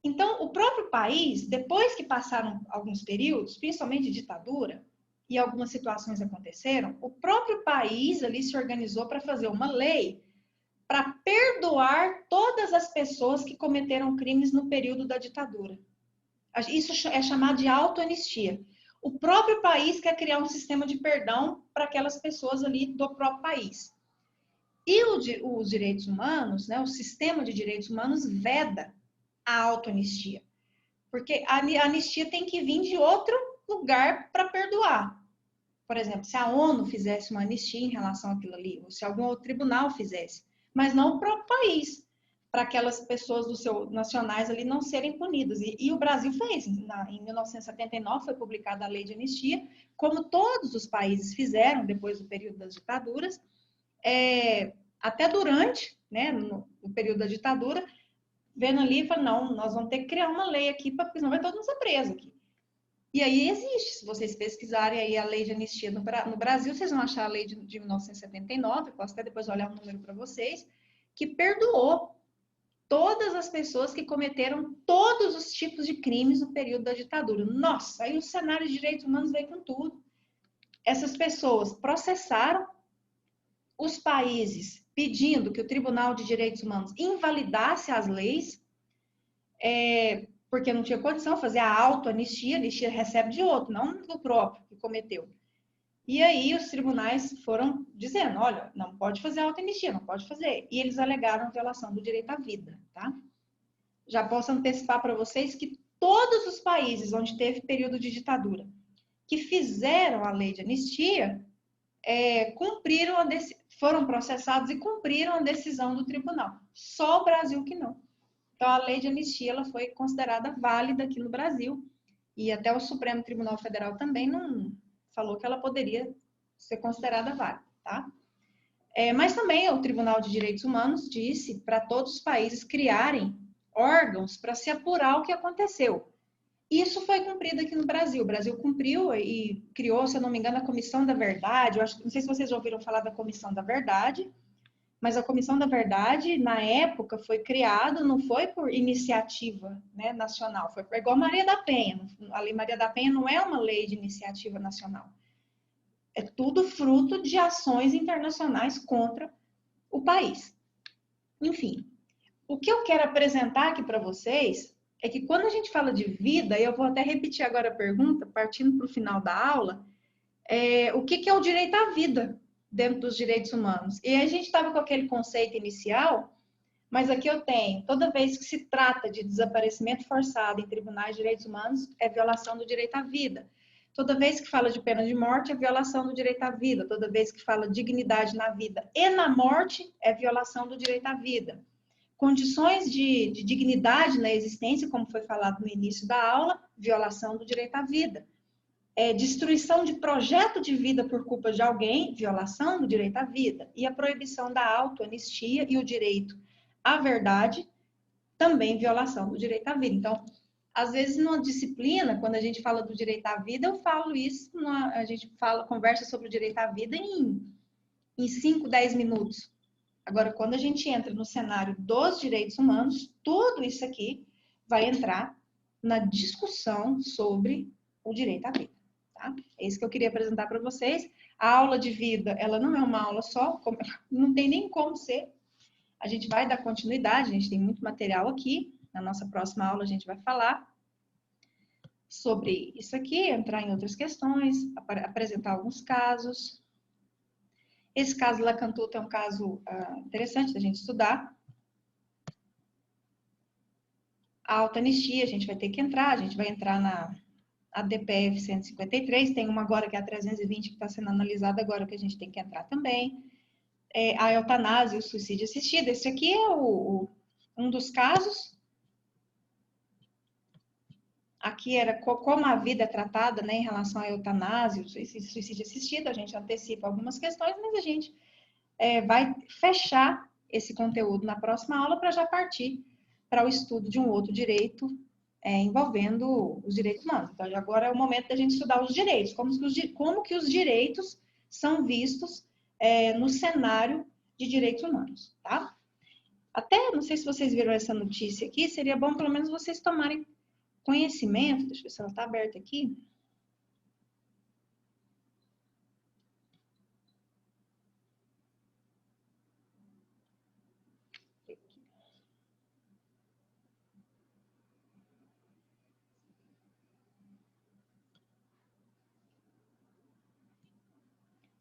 Então, o próprio país, depois que passaram alguns períodos, principalmente de ditadura, e algumas situações aconteceram, o próprio país ali se organizou para fazer uma lei para perdoar todas as pessoas que cometeram crimes no período da ditadura. Isso é chamado de autoanistia. O próprio país quer criar um sistema de perdão para aquelas pessoas ali do próprio país. E os direitos humanos, né, o sistema de direitos humanos veda a autoanistia. Porque a anistia tem que vir de outro lugar para perdoar. Por exemplo, se a ONU fizesse uma anistia em relação àquilo ali, ou se algum outro tribunal fizesse, mas não o próprio país, para aquelas pessoas nacionais ali não serem punidas. E o Brasil fez. Em 1979 foi publicada a Lei de Anistia, como todos os países fizeram depois do período das ditaduras, até durante, né, no período da ditadura, vendo ali e falando, não, nós vamos ter que criar uma lei aqui, porque senão vai todo mundo ser preso aqui. E aí existe, se vocês pesquisarem aí a lei de anistia no Brasil, vocês vão achar a lei de 1979, posso até depois olhar o número para vocês, que perdoou todas as pessoas que cometeram todos os tipos de crimes no período da ditadura. Nossa, aí o cenário de direitos humanos veio com tudo. Essas pessoas processaram os países pedindo que o Tribunal de Direitos Humanos invalidasse as leis, porque não tinha condição de fazer a autoanistia, a anistia recebe de outro, não do próprio que cometeu. E aí os tribunais foram dizendo, olha, não pode fazer autoanistia, não pode fazer. E eles alegaram violação do direito à vida, tá? Já posso antecipar para vocês que todos os países onde teve período de ditadura que fizeram a lei de anistia foram processados e cumpriram a decisão do tribunal. Só o Brasil que não. Então, a lei de anistia ela foi considerada válida aqui no Brasil e até o Supremo Tribunal Federal também não falou que ela poderia ser considerada válida, tá? Mas também o Tribunal de Direitos Humanos disse para todos os países criarem órgãos para se apurar o que aconteceu. Isso foi cumprido aqui no Brasil. O Brasil cumpriu e criou, se eu não me engano, a Comissão da Verdade. Não sei se vocês já ouviram falar da Comissão da Verdade, mas a Comissão da Verdade, na época, foi criada, não foi por iniciativa, né, nacional, foi igual Maria da Penha. A Lei Maria da Penha não é uma lei de iniciativa nacional. É tudo fruto de ações internacionais contra o país. Enfim, o que eu quero apresentar aqui para vocês é que quando a gente fala de vida, e eu vou até repetir agora a pergunta, partindo para o final da aula, o que é o direito à vida dentro dos direitos humanos? E a gente estava com aquele conceito inicial, mas aqui eu tenho, toda vez que se trata de desaparecimento forçado em tribunais de direitos humanos, é violação do direito à vida. Toda vez que fala de pena de morte, é violação do direito à vida. Toda vez que fala dignidade na vida e na morte, é violação do direito à vida. Condições de dignidade na existência, como foi falado no início da aula, violação do direito à vida. Destruição de projeto de vida por culpa de alguém, violação do direito à vida. E a proibição da autoanistia e o direito à verdade, também violação do direito à vida. Então, às vezes, numa disciplina, quando a gente fala do direito à vida, eu falo isso, a gente conversa sobre o direito à vida em 5, 10 minutos. Agora, quando a gente entra no cenário dos direitos humanos, tudo isso aqui vai entrar na discussão sobre o direito à vida. Tá? É isso que eu queria apresentar para vocês. A aula de vida, ela não é uma aula só, não tem nem como ser. A gente vai dar continuidade, a gente tem muito material aqui. Na nossa próxima aula, a gente vai falar sobre isso aqui, entrar em outras questões, apresentar alguns casos. Esse caso La Cantuta é um caso interessante da gente estudar. A autoanistia, a gente vai ter que entrar, a gente vai entrar na DPF 153, tem uma agora que é a 320 que está sendo analisada agora que a gente tem que entrar também. A eutanásia e o suicídio assistido, esse aqui é um dos casos. Aqui era como a vida é tratada, né, em relação à eutanásia, o suicídio assistido, a gente antecipa algumas questões, mas a gente vai fechar esse conteúdo na próxima aula para já partir para o estudo de um outro direito envolvendo os direitos humanos. Então, agora é o momento da gente estudar os direitos, como que os direitos são vistos no cenário de direitos humanos, tá? Até, não sei se vocês viram essa notícia aqui, seria bom pelo menos vocês tomarem conhecimento, deixa eu ver se ela está aberta aqui.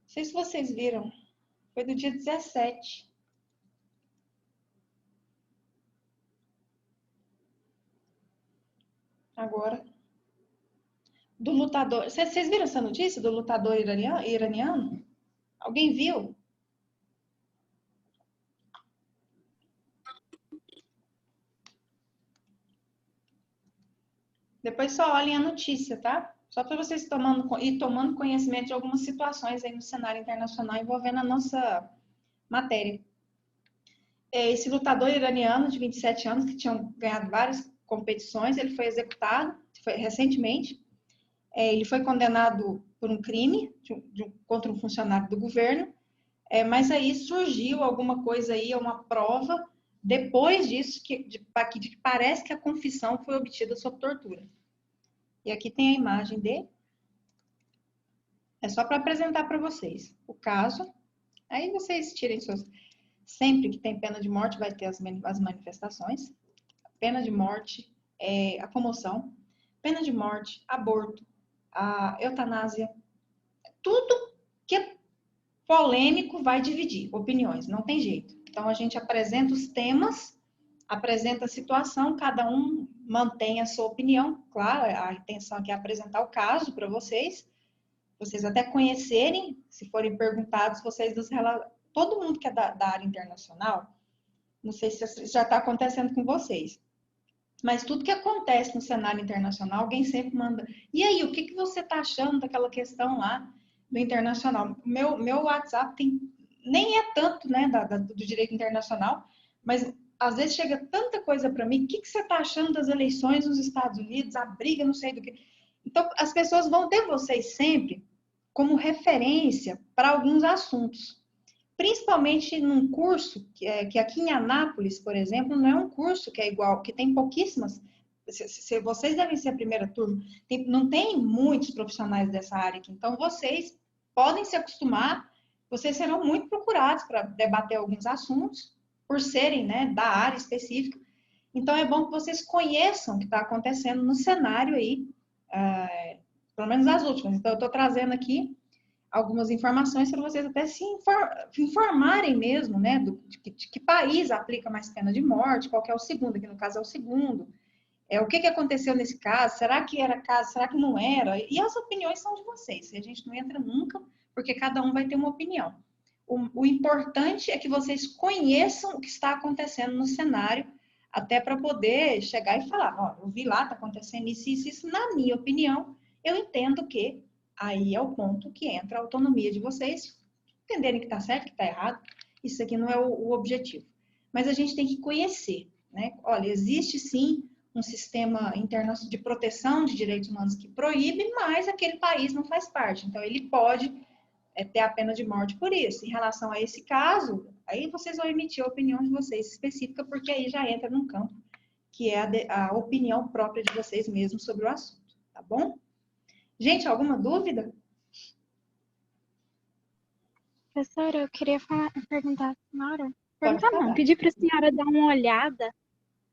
Não sei se vocês viram, foi do dia 17. Agora, do lutador. Vocês viram essa notícia do lutador iraniano? Alguém viu? Depois só olhem a notícia, tá? Só para vocês ir tomando conhecimento de algumas situações aí no cenário internacional envolvendo a nossa matéria. Esse lutador iraniano de 27 anos, que tinha ganhado várias competições, ele foi executado recentemente. Ele foi condenado por um crime contra um funcionário do governo. Mas aí surgiu alguma coisa aí, uma prova, depois disso, que parece que a confissão foi obtida sob tortura. E aqui tem a imagem dele. É só para apresentar para vocês o caso. Aí vocês tirem suas... Sempre que tem pena de morte, vai ter as manifestações. Pena de morte, a comoção. Pena de morte, aborto, a eutanásia. Tudo que é polêmico vai dividir opiniões, não tem jeito. Então, a gente apresenta os temas, apresenta a situação, cada um mantém a sua opinião. Claro, a intenção aqui é apresentar o caso para vocês até conhecerem, se forem perguntados, todo mundo que é da área internacional, não sei se já está acontecendo com vocês, mas tudo que acontece no cenário internacional, alguém sempre manda, e aí, o que você está achando daquela questão lá do internacional? Meu WhatsApp nem é tanto, né, do direito internacional, mas às vezes chega tanta coisa para mim, o que você está achando das eleições nos Estados Unidos, a briga, não sei do que. Então, as pessoas vão ter vocês sempre como referência para alguns assuntos. Principalmente num curso que aqui em Anápolis, por exemplo, não é um curso que é igual, que tem pouquíssimas. Se vocês devem ser a primeira turma, não tem muitos profissionais dessa área aqui. Então, vocês podem se acostumar, vocês serão muito procurados para debater alguns assuntos, por serem, né, da área específica. Então, é bom que vocês conheçam o que está acontecendo no cenário aí, pelo menos as últimas. Então, eu estou trazendo aqui algumas informações para vocês até se informarem mesmo, né, de que país aplica mais pena de morte, qual que é o segundo, aqui no caso é o segundo. O que aconteceu nesse caso? Será que era caso? Será que não era? E as opiniões são de vocês. A gente não entra nunca, porque cada um vai ter uma opinião. O importante é que vocês conheçam o que está acontecendo no cenário, até para poder chegar e falar, ó, eu vi lá, está acontecendo isso, isso, isso. Na minha opinião, eu entendo que aí é o ponto que entra a autonomia de vocês, entenderem que está certo, que está errado. Isso aqui não é o objetivo. Mas a gente tem que conhecer, né? Olha, existe sim um sistema internacional de proteção de direitos humanos que proíbe, mas aquele país não faz parte. Então, ele pode ter a pena de morte por isso. Em relação a esse caso, aí vocês vão emitir a opinião de vocês específica, porque aí já entra num campo que é a opinião própria de vocês mesmos sobre o assunto, tá bom? Gente, alguma dúvida? Professora, eu queria perguntar à senhora. Pode Perguntar não, falar. pedir para a senhora dar uma olhada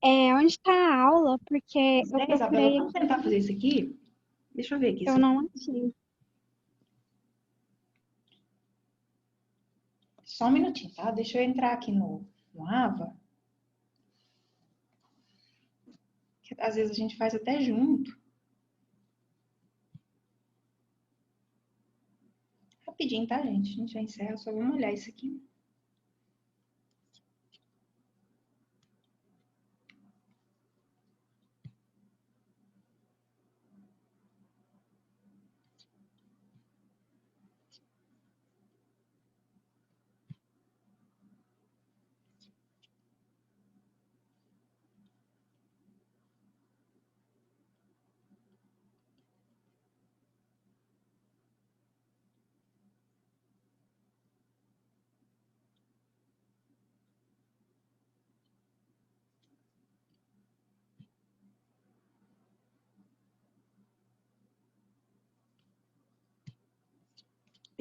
onde está a aula, porque eu Isabela, procurei vamos tentar fazer isso aqui? Deixa eu ver aqui. eu não achei. Só um minutinho, tá? Deixa eu entrar aqui no AVA. Que às vezes a gente faz até junto. Rapidinho, tá, gente? A gente já encerra, só vamos olhar isso aqui.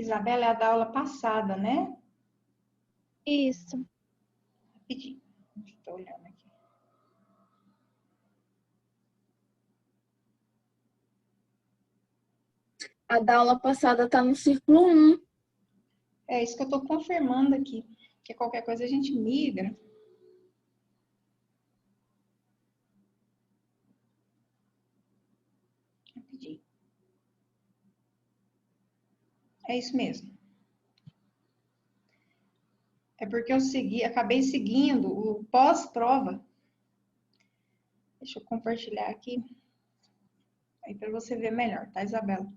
Isabela é a da aula passada, né? Isso. Rapidinho. Estou olhando aqui. A da aula passada está no círculo 1. É isso que eu estou confirmando aqui. Que qualquer coisa a gente migra. Rapidinho. É isso mesmo. É porque eu acabei seguindo o pós-prova. Deixa eu compartilhar aqui. Aí para você ver melhor, tá, Isabela?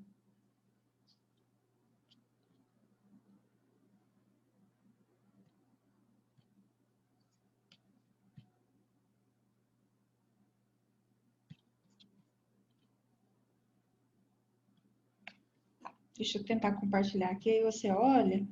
Deixa eu tentar compartilhar aqui, aí você olha.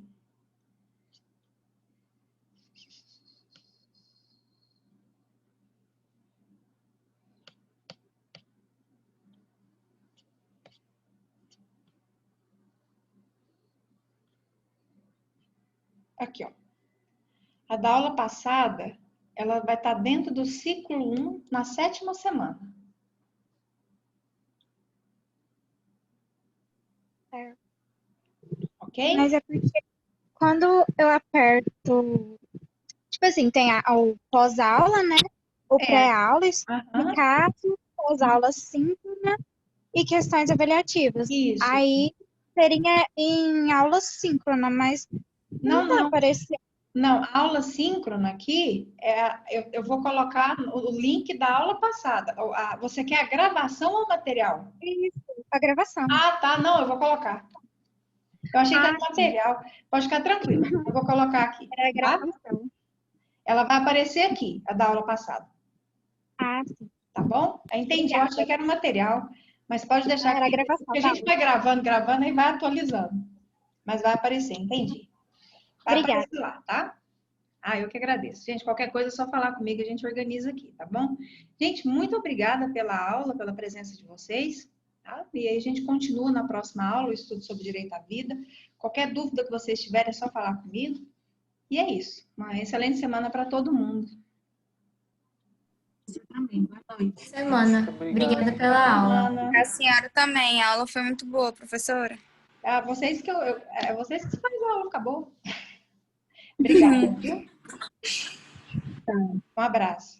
Aqui, ó. A da aula passada, ela vai estar dentro do ciclo 1, na 7ª semana. É. Ok? Mas é porque quando eu aperto, tipo assim, tem o pós-aula, né? O pré-aula, isso Aham. caso, pós-aula síncrona e questões avaliativas. Isso. Aí seria em aula síncrona, mas Não, tá não. aparecendo. Não, a aula síncrona aqui, eu vou colocar o link da aula passada. Você quer a gravação ou o material? Isso, a gravação. Ah, tá. Não, eu vou colocar. Eu achei que era sim. material. Pode ficar tranquilo. Eu vou colocar aqui. É a Tá? gravação. Ela vai aparecer aqui, a da aula passada. Ah, sim. Tá bom? Eu entendi. Eu achei que era material. Mas pode deixar Era a aqui. gravação. Porque a gente vai gravando e vai atualizando. Mas vai aparecer, entendi. Vai Obrigada. aparecer lá, tá? Ah, eu que agradeço. Gente, qualquer coisa é só falar comigo, a gente organiza aqui, tá bom? Gente, muito obrigada pela aula, pela presença de vocês. Tá? E aí a gente continua na próxima aula, o estudo sobre direito à vida. Qualquer dúvida que vocês tiverem, é só falar comigo. E é isso. Uma excelente semana para todo mundo. Você também. Boa noite. Semana. Obrigado. Obrigada pela aula. Ana, A senhora também. A aula foi muito boa, professora. vocês que vocês que fazem a aula, acabou. Obrigada, viu? Um abraço.